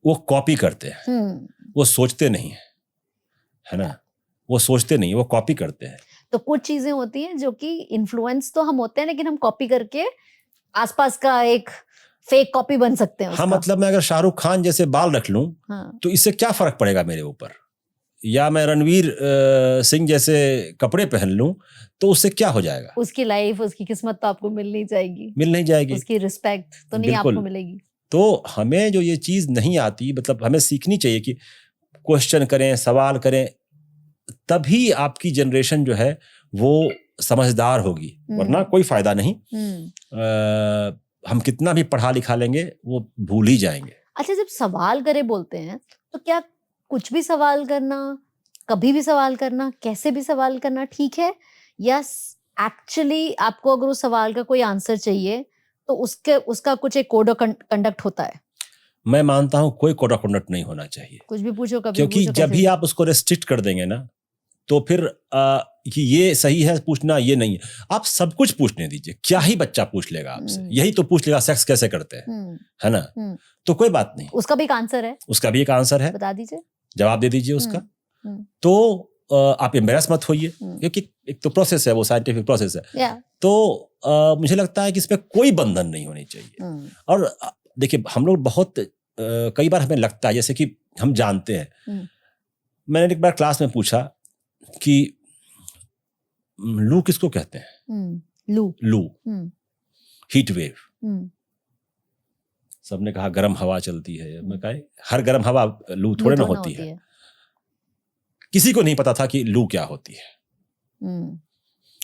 वो कॉपी करते हैं, वो सोचते नहीं है ना, वो सोचते नहीं, वो कॉपी करते हैं। तो कुछ चीजें होती हैं जो कि इन्फ्लुएंस तो हम होते हैं, लेकिन हम कॉपी करके आसपास का एक फेक कॉपी बन सकते हैं उसका। हाँ, मतलब मैं अगर शाहरुख खान जैसे बाल रख लूं, हाँ, तो इससे क्या फर्क पड़ेगा मेरे ऊपर, या मैं रणवीर सिंह जैसे कपड़े पहन लूं, तो उससे क्या हो जाएगा? उसकी लाइफ, उसकी किस्मत तो आपको मिल नहीं जाएगी, मिल नहीं जाएगी, उसकी रिस्पेक्ट तो नहीं आपको मिलेगी। तो हमें जो ये चीज नहीं आती, मतलब हमें सीखनी चाहिए कि क्वेश्चन करें, सवाल करें, तभी आपकी जनरेशन जो है वो समझदार होगी, वरना कोई फायदा नहीं। हम कितना भी पढ़ा लिखा लेंगे वो भूल ही जाएंगे। अच्छा, जब सवाल करे बोलते हैं, तो क्या कुछ भी सवाल करना, कभी भी सवाल करना, कैसे भी सवाल करना ठीक है, या एक्चुअली आपको अगर उस सवाल का कोई आंसर चाहिए तो उसका कुछ एक कोड ऑफ कंडक्ट होता है? मैं मानता हूं कोई कोड ऑफ कंडक्ट नहीं होना चाहिए, कुछ भी पूछो, कभी क्योंकि पूछो, जब भी आप उसको रेस्ट्रिक्ट कर देंगे ना, तो फिर कि ये सही है पूछना, ये नहीं है, आप सब कुछ पूछने दीजिए, क्या ही बच्चा पूछ लेगा आपसे, यही तो पूछ लेगा सेक्स कैसे करते हैं, है ना, तो कोई बात नहीं, उसका भी एक आंसर है, उसका भी एक आंसर है, बता दीजिए, जवाब दे दीजिए उसका। तो आप एम्बैरेस मत होइए, क्योंकि एक तो प्रोसेस है, वो साइंटिफिक प्रोसेस है, तो मुझे लगता है कि इसमें कोई बंधन नहीं होनी चाहिए। और देखिए, हम लोग बहुत कई बार हमें लगता है जैसे कि हम जानते हैं। मैंने एक बार क्लास में पूछा कि लू किसको कहते हैं? लू, हीट वेव। सबने कहा गर्म हवा चलती है। मैं कहा हर गर्म हवा लू थोड़े ना होती है। किसी को नहीं पता था कि लू क्या होती है।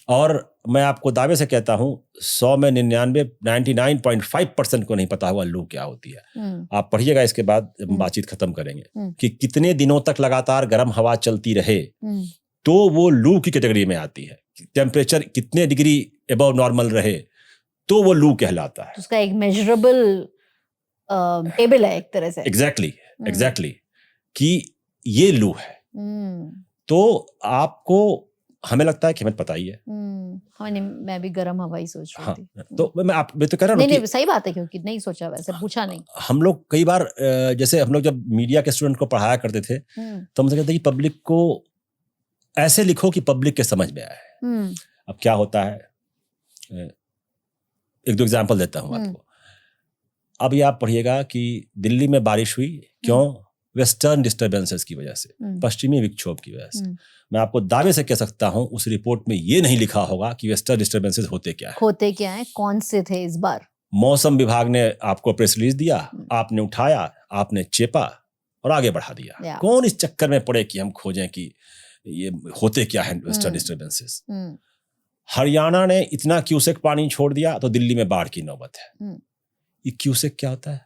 और मैं आपको दावे से कहता हूं 100 में 99.5% को नहीं पता हुआ लू क्या होती है। आप पढ़िएगा, इसके बाद बातचीत खत्म करेंगे कि कितने दिनों तक लगातार गर्म हवा चलती रहे तो वो लू की कैटेगरी में आती है। टेम्परेचर कितने डिग्री अबव नॉर्मल रहे तो वो लू कहलाता है। उसका एक मेजरेबल टेबल है एक तरह से। एग्जैक्टली कि ये लू है। तो आपको, हमें लगता है कि हमें पता ही है। मैं भी गर्म हवा ही सोच रही थी। तो मैं तो कह रहा हूँ नहीं, सही बात है, क्योंकि नहीं सोचा, वैसे पूछा नहीं। हम लोग कई बार जैसे हम लोग जब मीडिया के स्टूडेंट को पढ़ाया करते थे तो हमसे कहते कि पब्लिक को ऐसे लिखो कि पब्लिक के समझ में आए। अब क्या होता है, एक दो एग्जांपल देता हूँ आपको। अब ये आप पढ़िएगा कि दिल्ली में बारिश हुई, क्यों? वेस्टर्न डिस्टर्बेंसेस की वजह से, पश्चिमी विक्षोभ की वजह से। मैं आपको दावे से कह सकता हूं उस रिपोर्ट में ये नहीं लिखा होगा कि वेस्टर्न डिस्टर्बेंसेस होते क्या है, कौन से थे इस बार। मौसम विभाग ने आपको प्रेस रिलीज दिया, आपने उठाया, आपने चेपा और आगे बढ़ा दिया। कौन इस चक्कर में पड़े कि हम खोजें कि ये होते क्या है वेस्टर्न डिस्टर्बेंसेस। हरियाणा ने इतना क्यूसेक पानी छोड़ दिया तो दिल्ली में बाढ़ की नौबत है। ये क्यूसेक क्या होता है?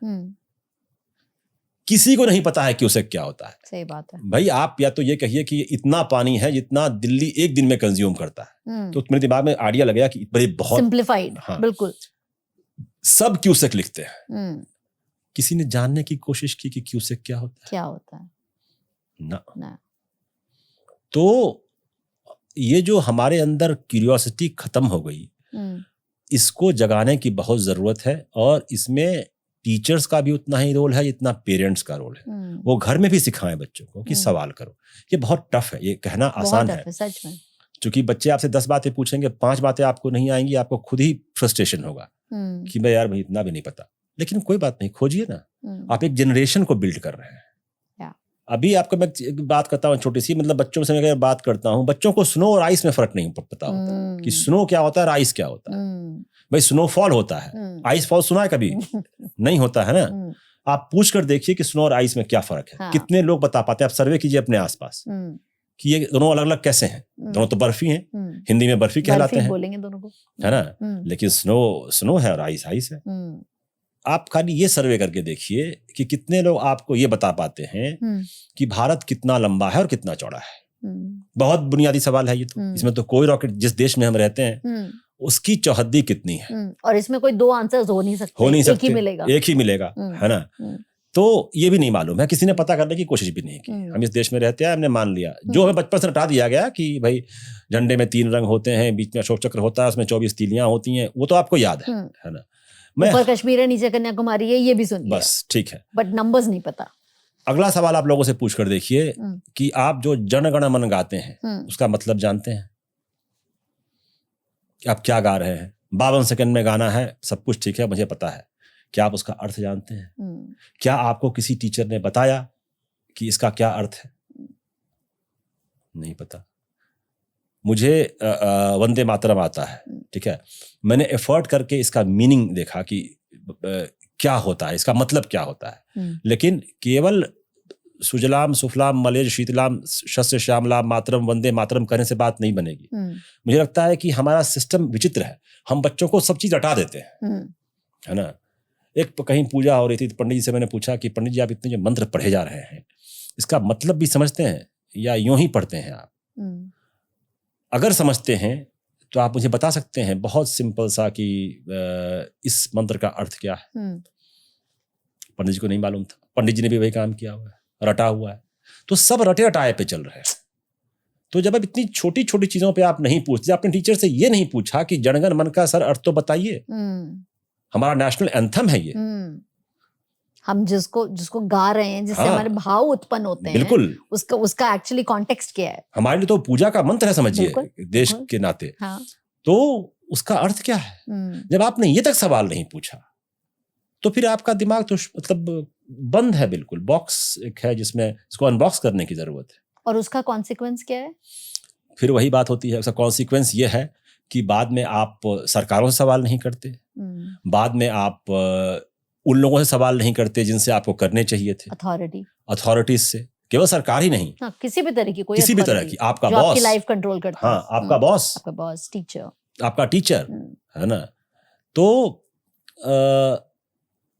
किसी को नहीं पता है क्यूसेक क्या होता है। सही बात है भाई। आप या तो ये कहिए कि इतना पानी है जितना दिल्ली एक दिन में कंज्यूम करता है, तो मेरे दिमाग में आइडिया लगेगा कि बड़ी बहुत सिंप्लीफाइड। हाँ, बिल्कुल। सब क्यूसेक लिखते हैं। किसी ने जानने की कोशिश की कि क्यूसेक क्या होता है? ना। तो ये जो हमारे अंदर क्यूरियोसिटी खत्म हो गई, इसको जगाने की बहुत जरूरत है। और इसमें टीचर्स का भी उतना ही रोल है जितना पेरेंट्स का रोल है। वो घर में भी सिखाएं बच्चों को कि सवाल करो। ये बहुत टफ है, ये कहना आसान है सच में। क्योंकि बच्चे आपसे 10 बातें पूछेंगे, 5 बातें आपको नहीं आएंगी, आपको खुद ही फ्रस्ट्रेशन होगा कि मैं यार भाई इतना भी नहीं पता। लेकिन कोई बात नहीं, खोजिए ना। आप एक जनरेशन को बिल्ड कर रहे हैं। अभी आपको मैं बात करता हूँ छोटी सी, मतलब बच्चों से मैं बात करता हूँ, बच्चों को स्नो और आइस में फर्क नहीं पता होता कि स्नो क्या होता है और आइस क्या होता है। भाई स्नोफॉल होता है, आइस फॉल सुना है कभी? नहीं होता है ना। आप पूछ कर देखिए कि स्नो और आइस में क्या फर्क है। कितने लोग बता पाते हैं? आप सर्वे कीजिए अपने आसपास कि ये दोनों अलग अलग कैसे हैं। दोनों तो बर्फी हैं, हिंदी में बर्फी कहलाते बर्फी हैं, बोलेंगे दोनों को, है ना, लेकिन स्नो है और आइस है। आप खाली ये सर्वे करके देखिए कि कितने लोग आपको ये बता पाते हैं कि भारत कितना लंबा है और कितना चौड़ा है। बहुत बुनियादी सवाल है ये तो। इसमें तो कोई रॉकेट, जिस देश में हम रहते हैं उसकी चौहद्दी कितनी है, और इसमें कोई दो आंसर्स हो नहीं सकते, एक ही मिलेगा, है ना। तो ये भी नहीं मालूम है, किसी ने पता करने की कोशिश भी नहीं की। हम इस देश में रहते हैं, हमने मान लिया जो हमें बचपन से हटा दिया गया कि भाई झंडे में 3 रंग होते हैं, बीच में अशोक चक्र होता है, उसमें 24 तीलियां होती हैं, वो तो आपको याद है ना। ऊपर कश्मीर है, नीचे कन्याकुमारी है, ये भी सुन लिया, बस ठीक है, बट नंबर्स नहीं पता। अगला सवाल आप लोगों से पूछ कर देखिए कि आप जो जन गण मन गाते हैं उसका मतलब जानते हैं? आप क्या गा रहे हैं? 52 सेकंड में गाना है, सब कुछ ठीक है, मुझे पता है। क्या आप उसका अर्थ जानते हैं? क्या आपको किसी टीचर ने बताया कि इसका क्या अर्थ है? नहीं पता। मुझे वंदे मातरम आता है, ठीक है, मैंने एफर्ट करके इसका मीनिंग देखा कि क्या होता है, इसका मतलब क्या होता है, लेकिन केवल सुजलाम सुफलाम मलेज शीतलाम शस्य श्यामलाम मातरम वंदे मातरम करने से बात नहीं बनेगी। मुझे लगता है कि हमारा सिस्टम विचित्र है, हम बच्चों को सब चीज रटा देते हैं, है ना। एक कहीं पूजा हो रही थी, पंडित जी से मैंने पूछा कि पंडित जी आप इतने जो मंत्र पढ़े जा रहे हैं इसका मतलब भी समझते हैं या यूं ही पढ़ते हैं आप? अगर समझते हैं तो आप मुझे बता सकते हैं बहुत सिंपल सा कि इस मंत्र का अर्थ क्या है? पंडित जी को नहीं मालूम था। पंडित जी ने भी वही काम किया हुआ है, रटा हुआ है। तो सब रटे रटाए पे चल रहे हैं। तो जब अब इतनी छोटी छोटी चीजों पे आप नहीं पूछते, आपने टीचर से ये नहीं पूछा कि जनगण मन का सर अर्थ तो बताइए, हमारा नेशनल एंथम है ये, हम जिसको गा रहे हैं, जिससे हमारे भाव उत्पन्न होते हैं, बिल्कुल, उसका एक्चुअली कॉन्टेक्स्ट क्या है? हमारे लिए तो पूजा का मंत्र है, समझिए, देश के नाते। तो उसका अर्थ क्या है? जब आपने ये तक सवाल नहीं पूछा तो फिर आपका दिमाग तो मतलब बंद है, बिल्कुल बॉक्स एक है जिसमें इसको अनबॉक्स करने की जरूरत है। और उसका कॉन्सिक्वेंस क्या है? फिर वही बात होती है, उसका कॉन्सिक्वेंस ये है कि बाद में आप सरकारों से सवाल नहीं करते, बाद में आप उन लोगों से सवाल नहीं करते जिनसे आपको करने चाहिए थे, अथॉरिटीज से, केवल सरकार ही नहीं, किसी भी तरह की, कोई किसी भी तरह की, आपका बॉस, आपकी लाइफ कंट्रोल करता है, हाँ, आपका बॉस, टीचर, आपका टीचर, है ना। तो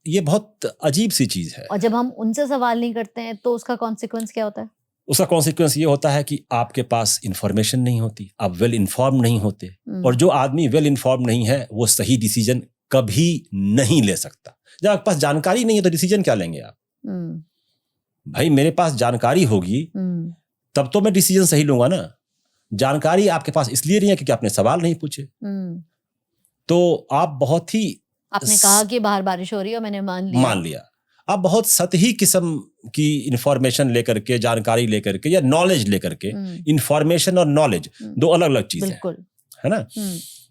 ये बहुत अजीब सी चीज है। और जब हम उनसे सवाल नहीं करते हैं तो उसका कॉन्सिक्वेंस क्या होता है? उसका कॉन्सिक्वेंस ये होता है कि आपके पास इंफॉर्मेशन नहीं होती, आप वेल इन्फॉर्म नहीं होते, और जो आदमी वेल इन्फॉर्म नहीं है वो सही डिसीजन कभी नहीं ले सकता। जब आपके पास जानकारी नहीं है तो डिसीजन क्या लेंगे आप? भाई मेरे पास जानकारी होगी तब तो मैं डिसीजन सही लूंगा ना। जानकारी आपके पास इसलिए नहीं है क्योंकि आपने सवाल नहीं पूछे। तो आप बहुत ही, आपने कहा कि बाहर बारिश हो रही है, मैंने मान लिया। आप बहुत सतही किस्म की इंफॉर्मेशन लेकर के, जानकारी लेकर के या नॉलेज लेकर के, इंफॉर्मेशन और नॉलेज दो अलग अलग चीजें हैं, है ना।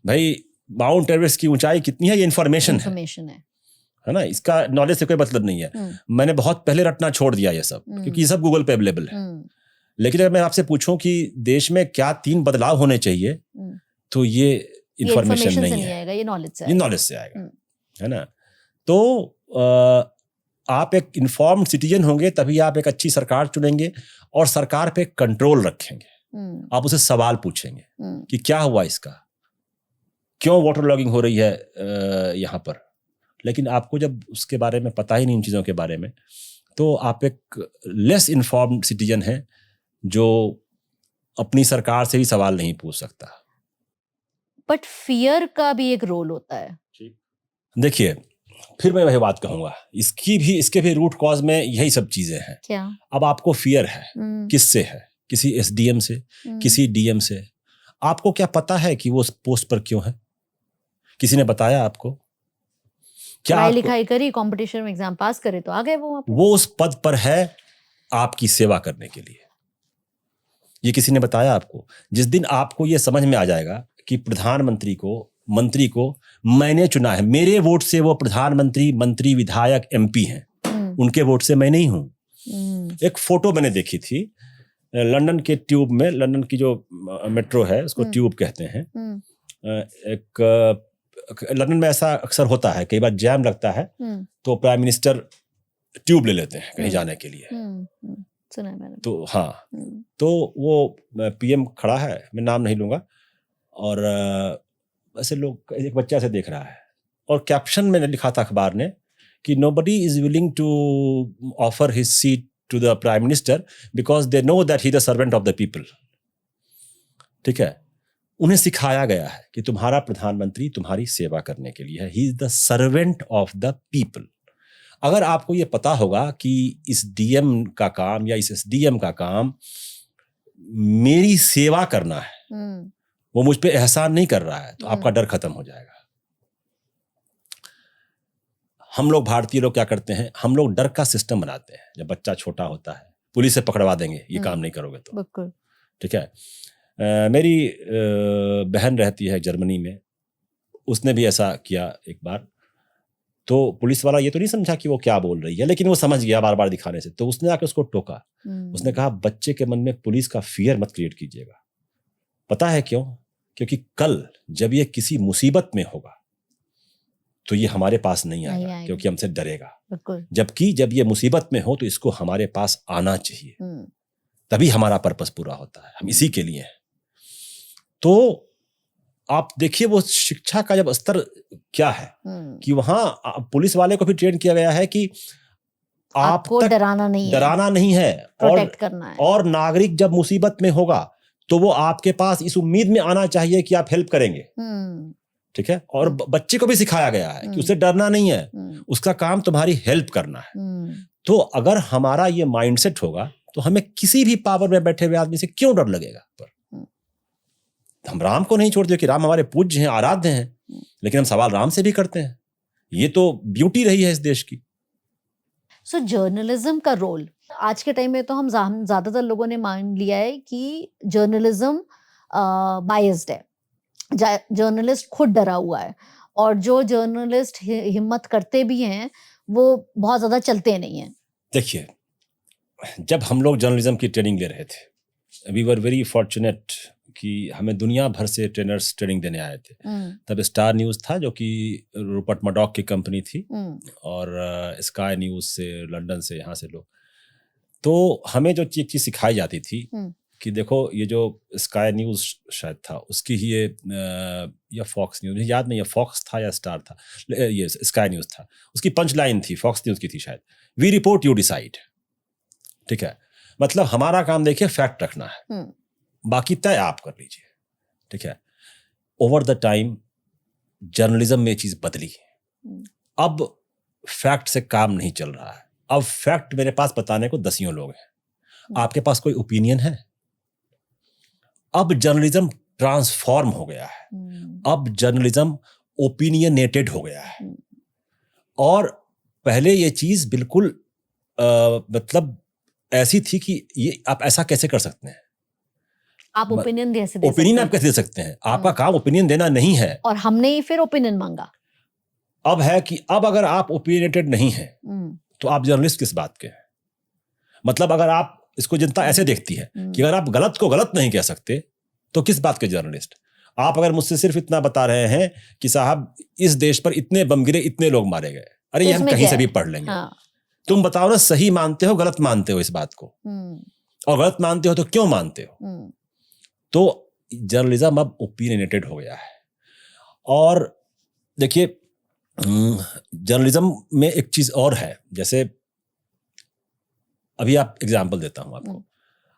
भाई माउंट एवरेस्ट की ऊंचाई कितनी है, ये इंफॉर्मेशन है ना, इसका नॉलेज से कोई मतलब नहीं है। मैंने बहुत पहले रटना छोड़ दिया ये सब, क्योंकि ये सब गूगल पे अवेलेबल है। लेकिन अगर मैं आपसे पूछूं कि देश में क्या 3 बदलाव होने चाहिए, तो ये इंफॉर्मेशन नहीं है, ये नॉलेज से आएगा, है ना। तो आप एक इन्फॉर्म्ड सिटीजन होंगे तभी आप एक अच्छी सरकार चुनेंगे और सरकार पे कंट्रोल रखेंगे। आप उसे सवाल पूछेंगे कि क्या हुआ इसका, क्यों वाटर लॉगिंग हो रही है यहाँ पर। लेकिन आपको जब उसके बारे में पता ही नहीं, इन चीज़ों के बारे में, तो आप एक लेस इन्फॉर्म्ड सिटीजन हैं जो अपनी सरकार से भी सवाल नहीं पूछ सकता। बट फियर का भी एक रोल होता है। देखिए, फिर मैं वही बात कहूंगा, इसके भी रूट कॉज में यही सब चीजें हैं। क्या? अब आपको फियर है, किससे है? किसी एसडीएम से, किसी डीएम से। आपको क्या पता है कि वो उस पोस्ट पर क्यों है? किसी ने बताया आपको? क्या पढ़ाई लिखाई करी, कंपटीशन में एग्जाम पास करे तो आ गए वो उस पद पर है आपकी सेवा करने के लिए। ये किसी ने बताया आपको? जिस दिन आपको ये समझ में आ जाएगा कि प्रधानमंत्री को, मंत्री को मैंने चुना है, मेरे वोट से वो प्रधानमंत्री, मंत्री, विधायक, एमपी हैं, उनके वोट से मैं नहीं हूं। एक फोटो मैंने देखी थी लंदन के ट्यूब में, लंदन की जो मेट्रो है उसको ट्यूब कहते हैं। एक लंदन में ऐसा अक्सर होता है, कई बार जैम लगता है तो प्राइम मिनिस्टर ट्यूब ले लेते हैं कहीं जाने के लिए। सुना है मैंने। तो हाँ, तो वो पीएम खड़ा है, मैं नाम नहीं लूंगा, और ऐसे लोग, एक बच्चा से देख रहा है और कैप्शन में लिखा था अखबार ने कि nobody is willing to offer his seat to the prime minister because they know that he is the servant of the people. ठीक है, उन्हें सिखाया गया है कि तुम्हारा प्रधानमंत्री तुम्हारी सेवा करने के लिए है, he is the servant of the people. अगर आपको ये पता होगा कि इस डीएम का काम या इस एसडीएम का काम मेरी सेवा करना है, वो मुझ पे एहसान नहीं कर रहा है, तो आपका डर खत्म हो जाएगा। हम लोग भारतीय लोग क्या करते हैं, हम लोग डर का सिस्टम बनाते हैं। जब बच्चा छोटा होता है, पुलिस से पकड़वा देंगे ये काम नहीं करोगे तो, बिल्कुल। ठीक है। मेरी बहन रहती है जर्मनी में, उसने भी ऐसा किया एक बार। तो पुलिस वाला ये तो नहीं समझा कि वो क्या बोल रही है, लेकिन वो समझ गया बार बार दिखाने से। तो उसने आके उसको टोका, उसने कहा बच्चे के मन में पुलिस का फियर मत क्रिएट कीजिएगा। पता है क्यों? क्योंकि कल जब ये किसी मुसीबत में होगा तो ये हमारे पास नहीं आएगा, क्योंकि हमसे डरेगा। जबकि जब ये मुसीबत में हो तो इसको हमारे पास आना चाहिए, तभी हमारा पर्पस पूरा होता है। हम इसी के लिए हैं। तो आप देखिए वो शिक्षा का जब स्तर क्या है कि वहां पुलिस वाले को भी ट्रेन किया गया है कि आपको डराना नहीं है, प्रोटेक्ट करना है। और नागरिक जब मुसीबत में होगा तो वो आपके पास इस उम्मीद में आना चाहिए कि आप हेल्प करेंगे, ठीक है। और बच्चे को भी सिखाया गया है कि उसे डरना नहीं है, उसका काम तुम्हारी हेल्प करना है। तो अगर हमारा ये माइंडसेट होगा तो हमें किसी भी पावर में बैठे हुए आदमी से क्यों डर लगेगा। पर हम राम को नहीं छोड़ते कि राम हमारे पूज्य हैं, आराध्य हैं, लेकिन हम सवाल राम से भी करते हैं। ये तो ब्यूटी रही है इस देश की। सो जर्नलिज्म का रोल आज के टाइम में, तो हम ज्यादातर लोगों ने मान लिया है कि जर्नलिज्म बायस्ड है, जर्नलिस्ट खुद डरा हुआ है, और जो जर्नलिस्ट हिम्मत करते भी हैं वो बहुत ज्यादा चलते नहीं हैं। देखिए, जब हम लोग जर्नलिज्म की ट्रेनिंग ले रहे थे, वी वर वेरी फॉर्चुनेट कि हमें दुनिया भर से ट्रेनर्स ट्रेनिंग देने आए थे। तब स्टार न्यूज़ था जो कि रूपर्ट मर्डॉक की कंपनी थी, और स्काई न्यूज़ से, लंदन से, यहाँ से लोग। तो हमें जो चीज़ सिखाई जाती थी कि देखो ये जो स्काई न्यूज़ शायद था उसकी ही ये या फॉक्स न्यूज़, मुझे याद नहीं है फॉक्स था या स्टार था, ये स्काई न्यूज़ था, उसकी पंच लाइन थी, फॉक्स न्यूज़ की थी शायद, वी रिपोर्ट यू डिसाइड। ठीक है, मतलब हमारा काम देखिए फैक्ट रखना है, बाकी तय आप कर लीजिए। ठीक है। ओवर द टाइम जर्नलिज्म में चीज बदली। अब फैक्ट से काम नहीं चल रहा है। अब फैक्ट मेरे पास बताने को दसियों लोग हैं, आपके पास कोई ओपिनियन है? अब जर्नलिज्म ट्रांसफॉर्म हो गया है, अब जर्नलिज्म ओपिनियनेटेड हो गया है। और पहले ये चीज बिल्कुल मतलब ऐसी थी कि ये आप ऐसा कैसे कर सकते हैं, आप ओपिनियन आप कैसे दे सकते हैं, आपका काम ओपिनियन देना नहीं है। और हमने ही फिर ओपिनियन मांगा। अब है कि अब अगर आप ओपिनियनेटेड नहीं हैं तो आप जर्नलिस्ट किस बात के हैं? मतलब अगर आप इसको जनता ऐसे देखती है कि अगर आप गलत को गलत नहीं कह सकते तो किस बात के जर्नलिस्ट? आप अगर मुझसे सिर्फ इतना बता रहे हैं कि साहब इस देश पर इतने बम गिरे, इतने लोग मारे गए, अरे ये हम कहीं से भी पढ़ लेंगे। तुम बताओ ना, सही मानते हो गलत मानते हो इस बात को? और गलत मानते हो तो क्यों मानते हो? तो जर्नलिज्म अब ओपिनियनेटेड हो गया है। और देखिए जर्नलिज्म में एक चीज और है, जैसे अभी आप एग्जांपल देता हूं आपको।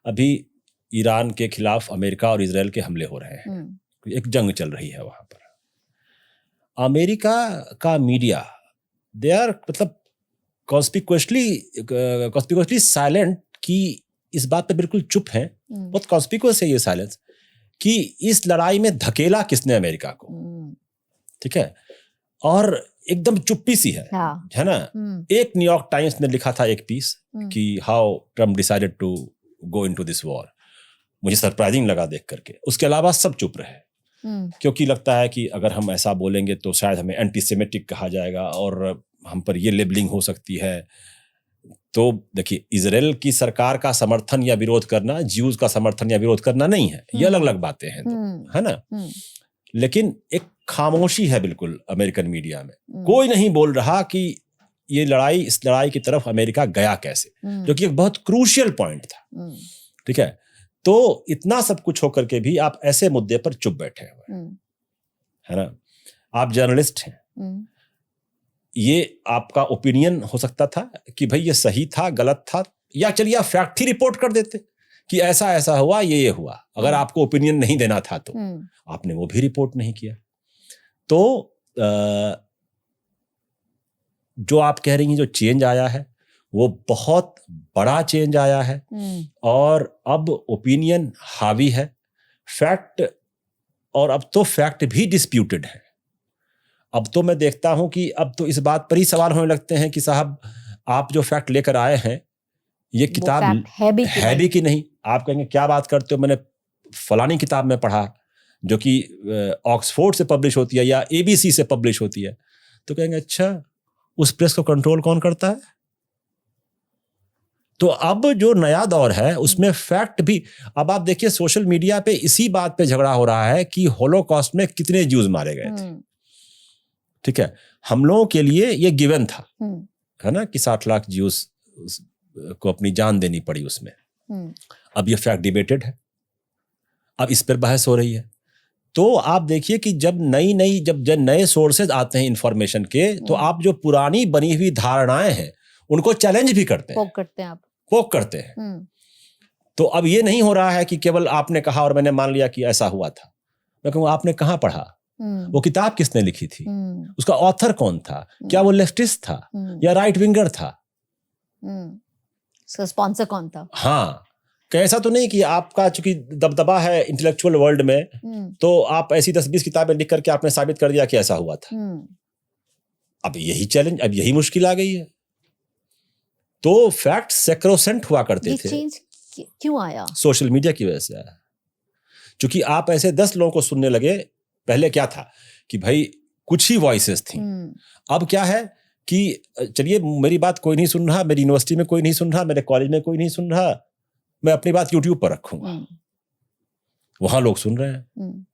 अभी ईरान के खिलाफ अमेरिका और इजराइल के हमले हो रहे हैं, एक जंग चल रही है वहां पर। अमेरिका का मीडिया दे आर मतलब कॉन्स्पिक्यूअसली साइलेंट कि इस बात पे बिल्कुल चुप है, बहुत कॉन्स्पिक्यूअस है ये साइलेंस, कि इस लड़ाई में धकेला किसने अमेरिका को। ठीक है, और एकदम चुप्पी सी है ना। एक न्यूयॉर्क टाइम्स ने लिखा था एक पीस कि how Trump decided to go into this war. मुझे सरप्राइजिंग लगा देख करके। उसके अलावा सब चुप रहे, क्योंकि लगता है कि अगर हम ऐसा बोलेंगे तो शायद हमें एंटीसेमेटिक कहा जाएगा और हम पर ये लेबलिंग हो सकती है। तो देखिए, इजराइल की सरकार का समर्थन या विरोध करना ज्यूज का समर्थन या विरोध करना नहीं है, ये अलग अलग बातें हैं, तो है ना। लेकिन एक खामोशी है बिल्कुल अमेरिकन मीडिया में, कोई नहीं बोल रहा कि ये लड़ाई, इस लड़ाई की तरफ अमेरिका गया कैसे, जो कि एक बहुत क्रूशियल पॉइंट था। ठीक है, तो इतना सब कुछ होकर के भी आप ऐसे मुद्दे पर चुप बैठे हुए हैं, है ना। आप जर्नलिस्ट हैं, ये आपका ओपिनियन हो सकता था कि भाई ये सही था, गलत था, या चलिए आप फैक्ट ही रिपोर्ट कर देते कि ऐसा ऐसा हुआ, ये हुआ। अगर आपको ओपिनियन नहीं देना था तो आपने वो भी रिपोर्ट नहीं किया। तो जो आप कह रही हैं जो चेंज आया है वो बहुत बड़ा चेंज आया है, और अब ओपिनियन हावी है, फैक्ट, और अब तो फैक्ट भी डिस्प्यूटेड है। अब तो मैं देखता हूं कि अब तो इस बात पर ही सवाल होने लगते हैं कि साहब आप जो फैक्ट लेकर आए हैं ये किताब है भी कि नहीं। आप कहेंगे क्या बात करते हो, मैंने फलानी किताब में पढ़ा जो कि ऑक्सफोर्ड से पब्लिश होती है या एबीसी से पब्लिश होती है, तो कहेंगे अच्छा उस प्रेस को कंट्रोल कौन करता है। तो अब जो नया दौर है उसमें फैक्ट भी, अब आप देखिए सोशल मीडिया पे इसी बात पे झगड़ा हो रहा है कि होलोकॉस्ट में कितने ज्यूज मारे गए थे। ठीक है, हम लोगों के लिए ये गिवन था, है ना, कि 60 लाख ज्यूज को अपनी जान देनी पड़ी उसमें। अब ये फैक्ट डिबेटेड है, अब इस पर बहस हो रही है। तो आप देखिए कि जब जब नए सोर्सेज आते हैं इंफॉर्मेशन के, तो आप जो पुरानी बनी हुई धारणाएं हैं उनको चैलेंज भी करते हैं, पोक करते हैं। तो अब ये नहीं हो रहा है कि केवल आपने कहा और मैंने मान लिया कि ऐसा हुआ था। मैं कहूँ आपने कहाँ पढ़ा, वो किताब किसने लिखी थी, उसका ऑथर कौन था, क्या वो लेफ्टिस्ट था या राइट विंगर था, स्पॉन्सर कौन था। हाँ, कैसा तो नहीं कि आपका चूंकि दबदबा है इंटेलेक्चुअल वर्ल्ड में तो आप ऐसी 10-20 किताबें लिख करके आपने साबित कर दिया कि ऐसा हुआ था। अब यही चैलेंज, अब यही मुश्किल आ गई है। तो फैक्ट सैक्रोसेंट हुआ करते थे। चेंज क्यों आया? सोशल मीडिया की वजह से आया। क्योंकि आप ऐसे 10 लोगों को सुनने लगे। पहले क्या था कि भाई कुछ ही वॉइसेस थी, अब क्या है कि चलिए मेरी बात कोई नहीं सुन रहा, मेरी यूनिवर्सिटी में कोई नहीं सुन रहा, मेरे कॉलेज में कोई नहीं सुन रहा, मैं अपनी बात यूट्यूब पर रखूंगा, वहां लोग सुन रहे हैं।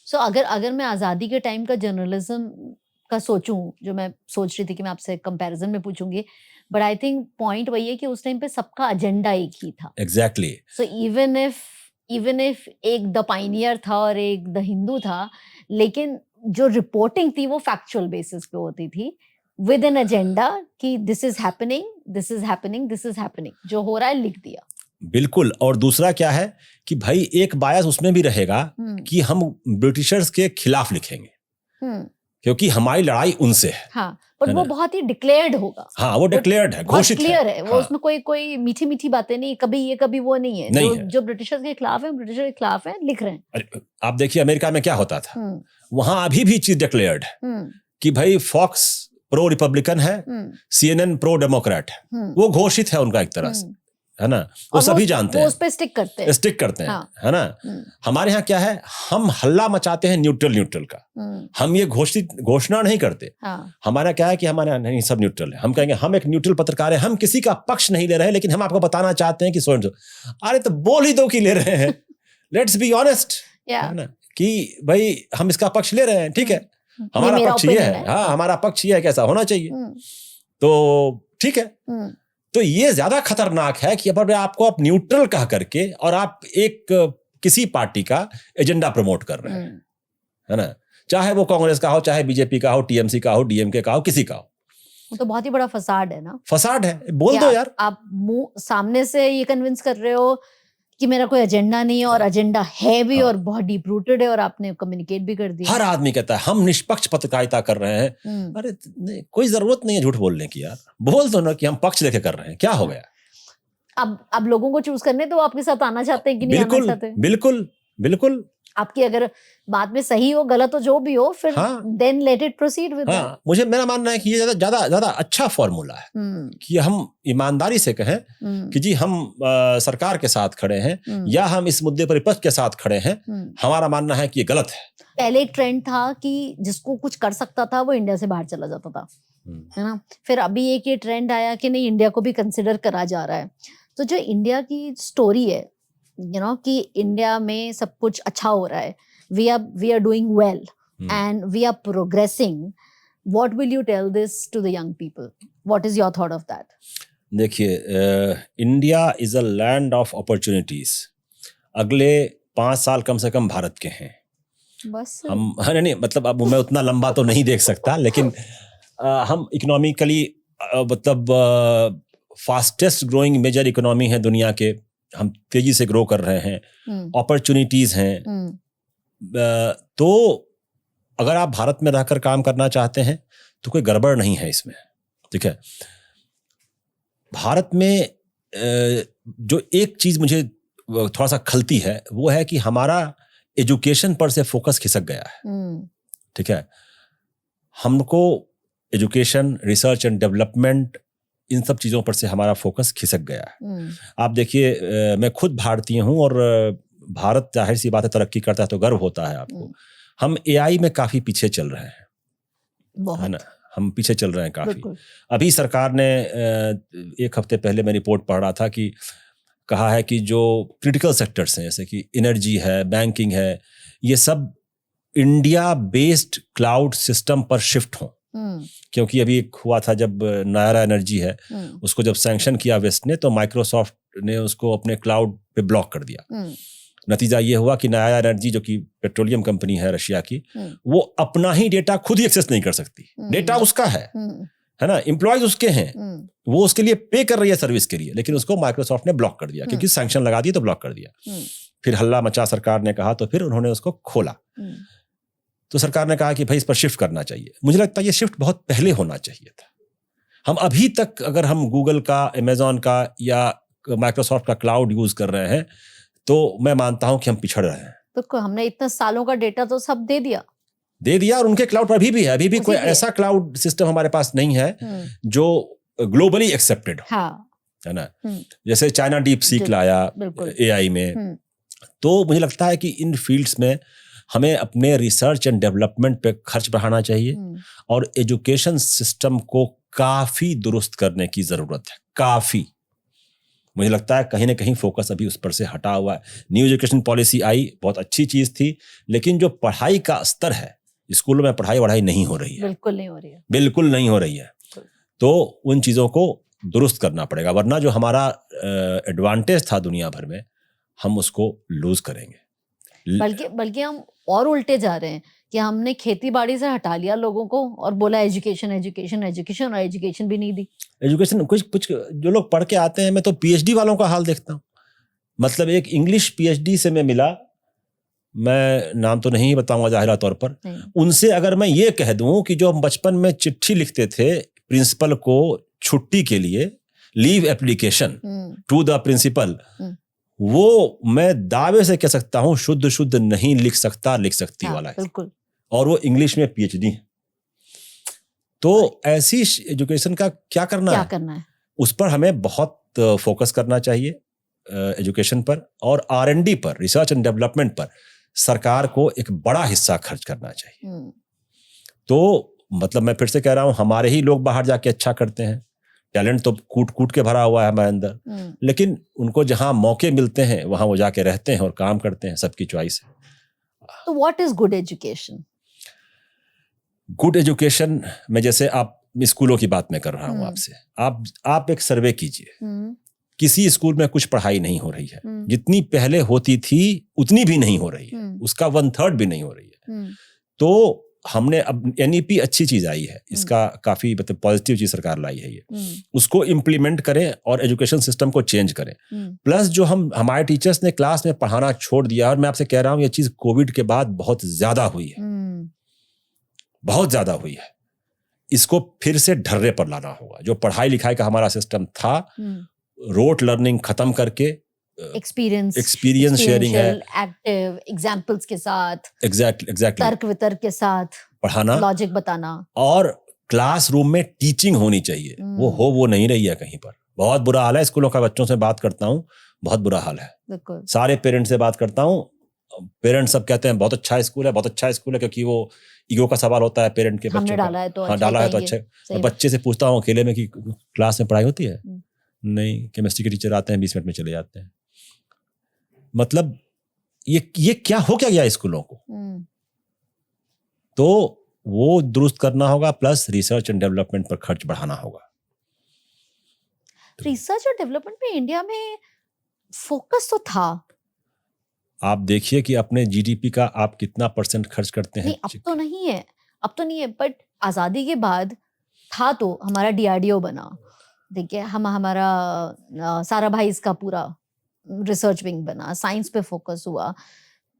सो अगर मैं आजादी के टाइम का जर्नलिज्म का सोचूं, जो मैं सोच रही थी कि मैं आपसे कंपैरिजन में पूछूंगी, बट आई थिंक पॉइंट वही है कि उस टाइम पे सबका एजेंडा एक ही था। एग्जैक्टली। सो इवन इफ एक द पायनियर था और एक द हिंदू था, लेकिन जो रिपोर्टिंग थी वो फैक्चुअल बेसिस पे होती थी, विद एन एजेंडा कि this is happening, this is happening, this is happening, जो हो रहा है लिख दिया। बिल्कुल। और दूसरा क्या है कि भाई एक बायस उसमें भी रहेगा कि हम ब्रिटिशर्स के खिलाफ लिखेंगे, क्योंकि हमारी लड़ाई उनसे है। हाँ, पर वो बहुत ही डिक्लेयर्ड होगा। हाँ, वो डिक्लेयर्ड है, घोषित क्लियर है। वो उसमें कोई मीठी मीठी बातें नहीं, कभी ये कभी वो नहीं है। नहीं है। जो ब्रिटिशर्स के खिलाफ है, ब्रिटिशर के खिलाफ है, लिख रहे हैं। आप देखिए अमेरिका में क्या होता था, वहां अभी भी चीज डिक्लेयर्ड है कि भाई फॉक्स प्रो रिपब्लिकन है, CNN प्रो डेमोक्रेट है, वो घोषित है उनका एक तरह से, है ना, वो सभी जानते हैं, उस पे स्टिक करते हैं, हाँ। है ना। हमारे यहाँ क्या है, हम हल्ला मचाते हैं न्यूट्रल का, हम ये घोषणा नहीं करते। हमारा क्या है कि हमारे यहाँ नहीं, सब न्यूट्रल है। हम कहेंगे हम एक न्यूट्रल पत्रकार है, हम किसी का पक्ष नहीं ले रहे, लेकिन हम आपको बताना चाहते हैं कि सो। अरे तो बोल ही दो कि ले रहे हैं, लेट्स बी ऑनेस्ट, है ना, कि भाई हम इसका पक्ष ले रहे हैं, ठीक है, हमारा पक्ष ये है, हाँ हमारा पक्ष ये है, कैसा होना चाहिए, तो ठीक है। तो ये ज्यादा खतरनाक है कि अब आपको आप न्यूट्रल कह करके और आप एक किसी पार्टी का एजेंडा प्रमोट कर रहे हैं, है ना, चाहे वो कांग्रेस का हो, चाहे बीजेपी का हो, टीएमसी का हो, डीएमके का हो, किसी का हो। वो तो बहुत ही बड़ा फसाड है ना। फसाड है, बोल दो यार। आप मुंह सामने से ये कन्विंस कर रहे हो कि मेरा कोई एजेंडा नहीं है, और एजेंडा है भी, और बहुत डीप रूटेड है, और आपने कम्युनिकेट भी कर दिया। हर आदमी कहता है हम निष्पक्ष पत्रकारिता कर रहे हैं। अरे कोई जरूरत नहीं है झूठ बोलने की यार, बोल दो ना कि हम पक्ष लेके कर रहे हैं, क्या हो गया। अब लोगों को चूज करने तो आपके साथ आना चाहते हैं कि नहीं आना चाहते। बिल्कुल बिल्कुल। आपकी अगर बात में सही हो, गलत हो, जो भी हो, फिर then let it proceed with that. मुझे मेरा मानना है कि ये ज्यादा अच्छा फॉर्मूला है कि हम ईमानदारी से कहें कि जी हम सरकार के साथ खड़े हैं, या हम इस मुद्दे पर विपक्ष के साथ खड़े हैं। हमारा मानना है कि ये गलत है। पहले एक ट्रेंड था कि जिसको कुछ कर सकता था वो इंडिया से बाहर चला जाता था, है ना। फिर अभी एक ये ट्रेंड आया कि नहीं, इंडिया को भी कंसिडर करा जा रहा है। तो जो इंडिया की स्टोरी है, कि इंडिया में सब कुछ अच्छा हो रहा है, we are doing well and we are progressing, what will you tell this to the young people? What is your thought of that? देखिए, India is a land of opportunities, अगले 5 साल कम से कम भारत के हैं। बस हम नहीं मतलब अब मैं उतना लंबा तो नहीं देख सकता, लेकिन हम इकोनॉमिकली मतलब फास्टेस्ट ग्रोइंग मेजर इकोनॉमी है दुनिया के, हम तेजी से ग्रो कर रहे हैं, अपॉर्चुनिटीज हैं। तो अगर आप भारत में रहकर काम करना चाहते हैं तो कोई गड़बड़ नहीं है इसमें, ठीक है। भारत में जो एक चीज मुझे थोड़ा सा खलती है वो है कि हमारा एजुकेशन पर से फोकस खिसक गया है, ठीक है। हमको एजुकेशन, रिसर्च एंड डेवलपमेंट, इन सब चीज़ों पर से हमारा फोकस खिसक गया है। आप देखिए, मैं खुद भारतीय हूँ और भारत जाहिर सी बात है तरक्की करता है तो गर्व होता है आपको। हम एआई में काफ़ी पीछे चल रहे हैं, है ना, हम पीछे चल रहे हैं काफ़ी। अभी सरकार ने एक हफ्ते पहले मैं रिपोर्ट पढ़ रहा था कि कहा है कि जो क्रिटिकल सेक्टर्स हैं जैसे कि एनर्जी है, बैंकिंग है, ये सब इंडिया बेस्ड क्लाउड सिस्टम पर शिफ्ट हों। क्योंकि अभी एक हुआ था जब नायरा एनर्जी है, उसको जब सैंक्शन किया वेस्ट ने, तो माइक्रोसॉफ्ट ने उसको अपने क्लाउड पे ब्लॉक कर दिया। नतीजा ये हुआ कि नायरा एनर्जी जो कि पेट्रोलियम कंपनी है रशिया की, वो अपना ही डेटा खुद ही एक्सेस नहीं कर सकती। डेटा उसका है ना, एम्प्लॉयज उसके हैं, वो उसके लिए पे कर रही है सर्विस के लिए, लेकिन उसको माइक्रोसॉफ्ट ने ब्लॉक कर दिया क्योंकि सैंक्शन लगा दिया तो ब्लॉक कर दिया। फिर हल्ला मचा, सरकार ने कहा, तो फिर उन्होंने उसको खोला। तो सरकार ने कहा कि भाई इस पर शिफ्ट करना चाहिए। मुझे लगता है ये शिफ्ट बहुत पहले होना चाहिए था। हम अभी तक अगर हम गूगल का, अमेजॉन का या माइक्रोसॉफ्ट का क्लाउड यूज कर रहे हैं तो मैं मानता हूं कि हम पिछड़ रहे हैं। तो हमने इतने सालों का डेटा तो सब दे दिया और उनके क्लाउड पर अभी भी है। अभी भी कोई ऐसा क्लाउड सिस्टम हमारे पास नहीं है जो ग्लोबली एक्सेप्टेड हो, है ना। जैसे चाइना डीप सीक लाया एआई में, तो मुझे लगता है कि इन फील्ड्स में हमें अपने रिसर्च एंड डेवलपमेंट पे खर्च बढ़ाना चाहिए और एजुकेशन सिस्टम को काफी दुरुस्त करने की जरूरत है। काफी, मुझे लगता है कहीं ना कहीं फोकस अभी उस पर से हटा हुआ है। न्यू एजुकेशन पॉलिसी आई, बहुत अच्छी चीज थी, लेकिन जो पढ़ाई का स्तर है, स्कूलों में पढ़ाई नहीं हो रही है, बिल्कुल नहीं हो रही है। तो उन चीजों को दुरुस्त करना पड़ेगा, वरना जो हमारा एडवांटेज था दुनिया भर में, हम उसको लूज करेंगे। बल्कि हम और उल्टे जा रहे हैं कि हमने खेती बाड़ी से हटा लिया लोगों को और बोला एजुकेशन एजुकेशन एजुकेशन, और एजुकेशन भी नहीं दी। एजुकेशन कुछ जो लोग पढ़ के आते हैं, मैं तो पीएचडी वालों का हाल देखता हूँ। मतलब एक इंग्लिश पीएचडी से मैं मिला, मैं नाम तो नहीं बताऊंगा जाहिरा तौर पर, उनसे अगर मैं ये कह दूं कि जो हम बचपन में चिट्ठी लिखते थे प्रिंसिपल को छुट्टी के लिए, leave application to the principal, वो मैं दावे से कह सकता हूं शुद्ध नहीं लिख सकती वाला है। बिल्कुल। और वो इंग्लिश में पीएचडी है। तो ऐसी एजुकेशन का क्या करना है? उस पर हमें बहुत फोकस करना चाहिए, एजुकेशन पर और R&D पर, रिसर्च एंड डेवलपमेंट पर सरकार को एक बड़ा हिस्सा खर्च करना चाहिए। तो मतलब मैं फिर से कह रहा हूं, हमारे ही लोग बाहर जाके अच्छा करते हैं, टैलेंट तो कूट के भरा हुआ है हमारे अंदर, लेकिन उनको जहां मौके मिलते हैं वहां वो जाके रहते हैं और काम करते हैं। सबकी चॉइस है। तो what is good education? Good education में, जैसे आप स्कूलों की बात मैं कर रहा हूं आपसे, आप एक सर्वे कीजिए, किसी स्कूल में कुछ पढ़ाई नहीं हो रही है, जितनी पहले होती थी उतनी भी नहीं हो रही है, उसका 1/3 भी नहीं हो रही है। तो हमने अब NEP अच्छी चीज आई है, इसका काफी मतलब पॉजिटिव चीज सरकार लाई है, ये उसको इम्प्लीमेंट करें और एजुकेशन सिस्टम को चेंज करें। प्लस जो हमारे टीचर्स ने क्लास में पढ़ाना छोड़ दिया, और मैं आपसे कह रहा हूं ये चीज कोविड के बाद बहुत ज्यादा हुई है, बहुत ज्यादा हुई है। इसको फिर से ढर्रे पर लाना होगा। जो पढ़ाई लिखाई का हमारा सिस्टम था, रोट लर्निंग खत्म करके एक्सपीरियंस शेयरिंग है, एक्टिव एग्जांपल्स के साथ, एग्जैक्टली तर्क वितर्क के साथ पढ़ाना, लॉजिक बताना, और क्लासरूम में टीचिंग होनी चाहिए। वो नहीं रही है कहीं पर। बहुत बुरा हाल है स्कूलों का। बच्चों से बात करता हूँ, बहुत बुरा हाल है। सारे पेरेंट्स से बात करता हूँ, पेरेंट्स सब कहते हैं बहुत अच्छा स्कूल है, बहुत अच्छा स्कूल है, क्योंकि वो ईगो का सवाल होता है पेरेंट के, बच्चों का, डाला है तो अच्छा। बच्चे से पूछता हूँ अकेले में कि क्लास में पढ़ाई होती है? नहीं, केमिस्ट्री के टीचर आते हैं 20 मिनट में चले जाते हैं। मतलब ये क्या हो क्या गया स्कूलों को? तो वो दुरुस्त करना होगा, प्लस रिसर्च एंड डेवलपमेंट पर खर्च बढ़ाना होगा। रिसर्च और डेवलपमेंट में इंडिया में फोकस तो था, आप देखिए कि अपने जीडीपी का आप कितना % खर्च करते हैं। नहीं, अब तो नहीं है, बट आज़ादी के बाद था तो हमारा डीआरडीओ बना, देखिए हमारा साराभाई इसका पूरा रिसर्च विंग बना, साइंस पे फोकस हुआ,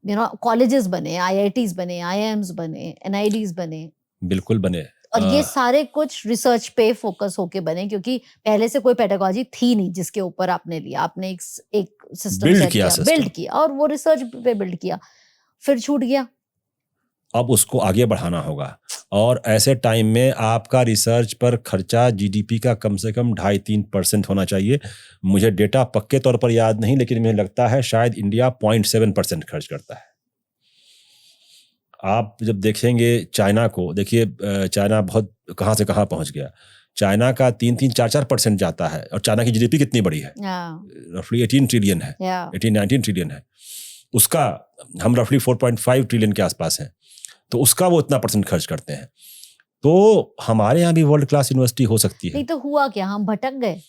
कॉलेजेस बने, आईआईटीज बने, आईआईएम्स बने, एनआईडीज बने, बिल्कुल बने। और ये सारे कुछ रिसर्च पे फोकस होके बने, क्योंकि पहले से कोई पेडागोजी थी नहीं जिसके ऊपर आपने लिया, आपने एक सिस्टम बिल्ड सेट किया, बिल्ड किया, और वो रिसर्च पे बिल्ड किया, फिर छूट गया। अब उसको आगे बढ़ाना होगा, और ऐसे टाइम में आपका रिसर्च पर खर्चा जीडीपी का कम से कम 2.5-3% होना चाहिए। मुझे डेटा पक्के तौर पर याद नहीं, लेकिन मुझे लगता है शायद इंडिया 0.7% खर्च करता है। आप जब देखेंगे चाइना को, देखिए चाइना बहुत कहाँ से कहाँ पहुँच गया। चाइना का 3-4% जाता है, और चाइना की जीडीपी कितनी बड़ी है, रफली 18 ट्रिलियन है, 18-19 ट्रिलियन है। उसका हम रफली 4.5 ट्रिलियन के आसपास हैं, तो उसका वो इतना % खर्च करते हैं। तो हमारे यहाँ भी वर्ल्ड क्लास यूनिवर्सिटी हो सकती है। नहीं तो हुआ क्या, हम भटक गए।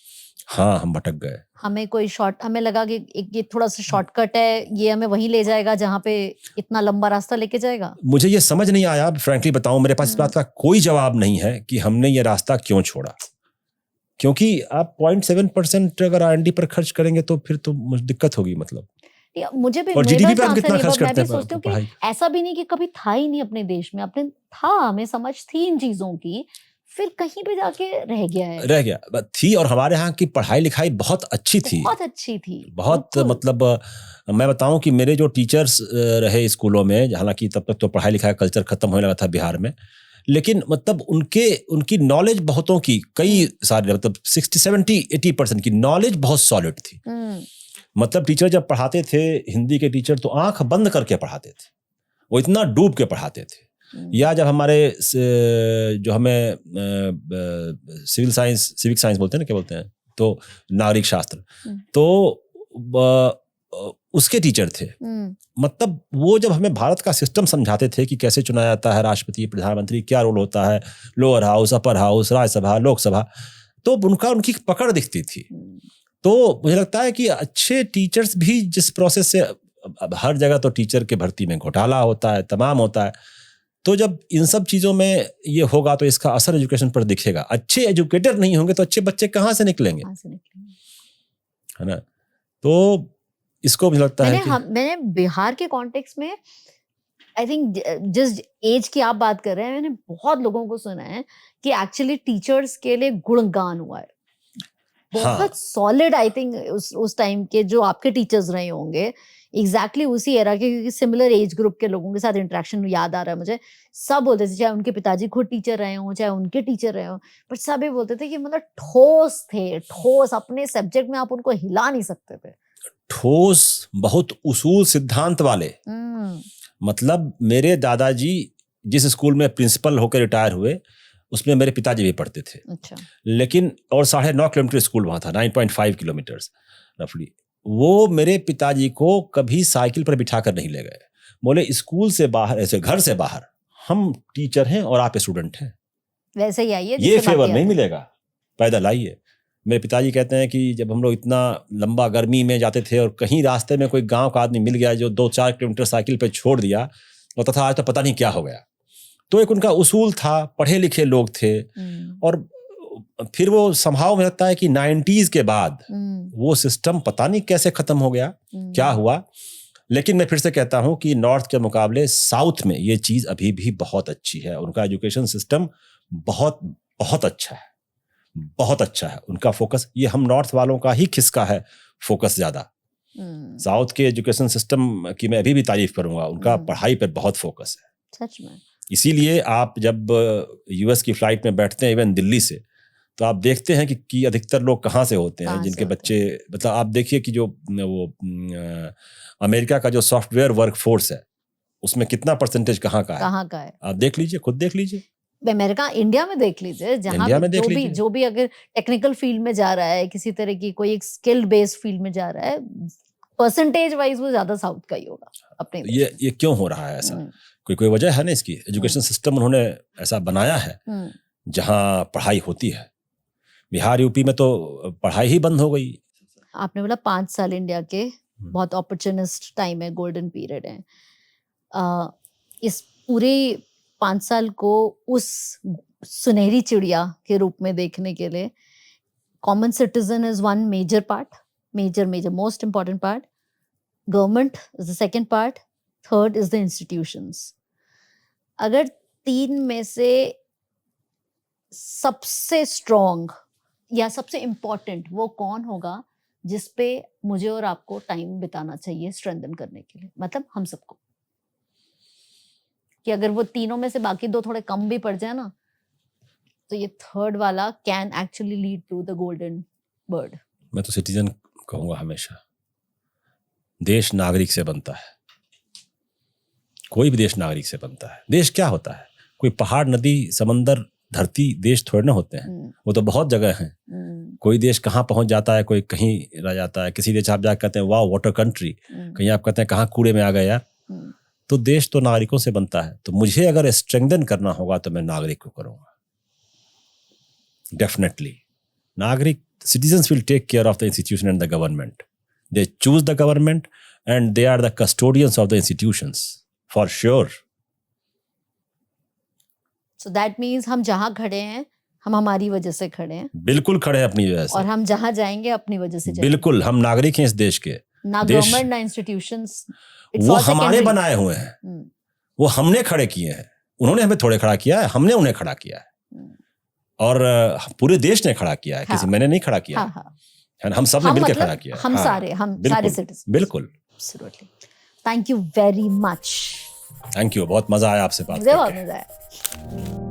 हाँ, हम भटक गए। हमें लगा कि ये थोड़ा सा शॉर्टकट है, ये हमें वहीं ले जाएगा जहाँ पे इतना लंबा रास्ता लेके जाएगा। मुझे ये समझ नहीं आया, फ्रैंकली बताऊं, मेरे पास इस बात का कोई जवाब नहीं है कि हमने ये रास्ता क्यों छोड़ा। क्योंकि आप 0.7% अगर R&D पर खर्च करेंगे तो फिर तो दिक्कत होगी। मतलब मुझे भी, और जीडीपी पे आप कितना खर्च करते हैं? मैं भी सोचती हूँ कि ऐसा भी नहीं कि कभी था ही नहीं अपने देश में, अपने था, हमें समझ थी इन चीजों की, फिर कहीं पे जाके रह गया थी। और हमारे यहाँ की पढ़ाई लिखाई बहुत अच्छी थी, बहुत मतलब मैं बताऊं कि मेरे जो टीचर्स रहे स्कूलों में, हालांकि तब तक तो पढ़ाई लिखाई का कल्चर खत्म होने लगा था बिहार में, लेकिन मतलब उनकी नॉलेज बहुतों की, कई सारे, मतलब 60-70-80% की नॉलेज बहुत सॉलिड थी। मतलब टीचर जब पढ़ाते थे, हिंदी के टीचर, तो आंख बंद करके पढ़ाते थे, वो इतना डूब के पढ़ाते थे। या जब हमारे जो हमें सिविक साइंस बोलते हैं ना, क्या बोलते हैं, तो नागरिक शास्त्र, तो उसके टीचर थे। मतलब वो जब हमें भारत का सिस्टम समझाते थे कि कैसे चुना जाता है राष्ट्रपति, प्रधानमंत्री, क्या रोल होता है, lower house, upper house, Rajya Sabha, Lok Sabha, तो उनकी पकड़ दिखती थी। तो मुझे लगता है कि अच्छे टीचर्स भी जिस प्रोसेस से, अब हर जगह तो टीचर के भर्ती में घोटाला होता है, तमाम होता है, तो जब इन सब चीज़ों में ये होगा तो इसका असर एजुकेशन पर दिखेगा। अच्छे एजुकेटर नहीं होंगे तो अच्छे बच्चे कहाँ से निकलेंगे, है ना? तो इसको मुझे लगता है कि मैंने बिहार के कॉन्टेक्स्ट में, आई थिंक जिस एज की आप बात कर रहे हैं, मैंने बहुत लोगों को सुना है कि एक्चुअली टीचर्स के लिए गुणगान हुआ है बहुत सॉलिड। आई थिंक उस टाइम के जो आपके टीचर्स रहे होंगे, एग्जैक्टली उसी एरा के, क्योंकि सिमिलर एज ग्रुप के लोगों के साथ इंटरेक्शन याद आ रहा है मुझे। सब बोलते थे, चाहे उनके पिताजी खुद टीचर रहे हों, चाहे उनके टीचर रहे हों, पर सब ये बोलते थे कि मतलब ठोस थे, ठोस, अपने सब्जेक्ट में आप उनको हिला नहीं सकते थे, ठोस, बहुत उसूल सिद्धांत वाले। मतलब मेरे दादाजी जिस स्कूल में प्रिंसिपल होकर रिटायर हुए, उसमें मेरे पिताजी भी पढ़ते थे। अच्छा। लेकिन और 9.5 किलोमीटर स्कूल वहाँ था, 9.5 किलोमीटर्स रफली। वो मेरे पिताजी को कभी साइकिल पर बिठा कर नहीं ले गए, बोले स्कूल से बाहर, ऐसे घर से बाहर, हम टीचर हैं और आप स्टूडेंट हैं, वैसे ही आइए, ये फेवर नहीं मिलेगा, पैदल आइए। मेरे पिताजी कहते हैं कि जब हम लोग इतना लंबा गर्मी में जाते थे और कहीं रास्ते में कोई गांव का आदमी मिल गया जो 2-4 किलोमीटर साइकिल पे छोड़ दिया, और तथा आज तो पता नहीं क्या हो गया। तो एक उनका उसूल था, पढ़े लिखे लोग थे। और फिर वो संभाव में लगता है कि 90s के बाद वो सिस्टम पता नहीं कैसे खत्म हो गया, क्या हुआ। लेकिन मैं फिर से कहता हूं कि नॉर्थ के मुकाबले साउथ में ये चीज अभी भी बहुत अच्छी है। उनका एजुकेशन सिस्टम बहुत बहुत अच्छा है, बहुत अच्छा है। उनका फोकस, ये हम नॉर्थ वालों का ही खिसका है फोकस ज्यादा। साउथ के एजुकेशन सिस्टम की मैं अभी भी तारीफ करूंगा, उनका पढ़ाई पर बहुत फोकस है, सच में। इसीलिए आप जब यूएस की फ्लाइट में बैठते हैं, इवन दिल्ली से, तो आप देखते हैं कि अधिकतर लोग कहाँ से होते हैं, जिनके बच्चे, मतलब आप देखिए कि जो वो अमेरिका का जो सॉफ्टवेयर वर्क फोर्स है, उसमें कितना परसेंटेज कहाँ का है, आप देख लीजिए, खुद देख लीजिए। अमेरिका, इंडिया में देख लीजिए, जहाँ जो भी अगर टेक्निकल फील्ड में जा रहा है, किसी तरह की कोई एक स्किल्ड बेस्ड फील्ड में जा रहा है, परसेंटेज वाइज वो ज्यादा साउथ का ही होगा अपने। ये क्यों हो रहा है ऐसा? कोई वजह है ना इसकी? एजुकेशन सिस्टम उन्होंने ऐसा बनाया है जहाँ पढ़ाई होती है। बिहार यूपी में तो पढ़ाई ही बंद हो गई। आपने बोला 5 साल इंडिया के बहुत अपॉर्चुनिस्ट टाइम है, गोल्डन पीरियड है। इस पूरे 5 साल को उस सुनहरी चिड़िया के रूप में देखने के लिए common citizen is one major part, major most important part, government is the second part, third is the institutions. अगर 3 में से सबसे स्ट्रॉन्ग या सबसे इम्पोर्टेंट वो कौन होगा जिस पे मुझे और आपको टाइम बिताना चाहिए स्ट्रेंथन करने के लिए, मतलब हम सबको, कि अगर वो तीनों में से बाकी 2 थोड़े कम भी पड़ जाए ना, तो ये थर्ड वाला can actually lead to the golden bird. मैं तो सिटीजन कहूंगा हमेशा। देश नागरिक से बनता है, कोई भी देश नागरिक से बनता है। देश क्या होता है? कोई पहाड़, नदी, समंदर, धरती देश थोड़े ना होते हैं, वो तो बहुत जगह हैं। कोई देश कहाँ पहुंच जाता है, कोई कहीं रह जाता है। किसी देश आप जाकर कहते हैं वाह वाटर कंट्री, कहीं आप कहते हैं कहाँ कूड़े में आ गए यार। तो देश तो नागरिकों से बनता है। तो मुझे अगर स्ट्रेंथन करना होगा तो मैं नागरिक को करूंगा डेफिनेटली। नागरिक, citizens will take care of the institution and the government. They choose the government and they are the custodians of the institutions for sure. So that means हम जहाँ खड़े हैं हम हमारी वजह से खड़े हैं। बिल्कुल खड़े हैं अपनी वजह से। और हम जहाँ जाएंगे अपनी वजह से जाएंगे। बिल्कुल, हम नागरिक हैं इस देश के। ना गवर्नमेंट ना इंस्टीट्यूशंस, वो हमारे बनाए हुए हैं, वो हमने खड़े किए हैं। उन्होंने हमें थोड़े खड़ा किया है, हमने उन्हें खड़ा किया है। और पूरे देश ने खड़ा किया है, किसी मैंने नहीं खड़ा किया है, हम सब ने मिलकर खड़ा किया है। हम सारे सिटीजन। बिल्कुल, absolutely. Thank you very much. Thank you, बहुत मजा आया आपसे बात करके। मुझे बहुत मजा आया।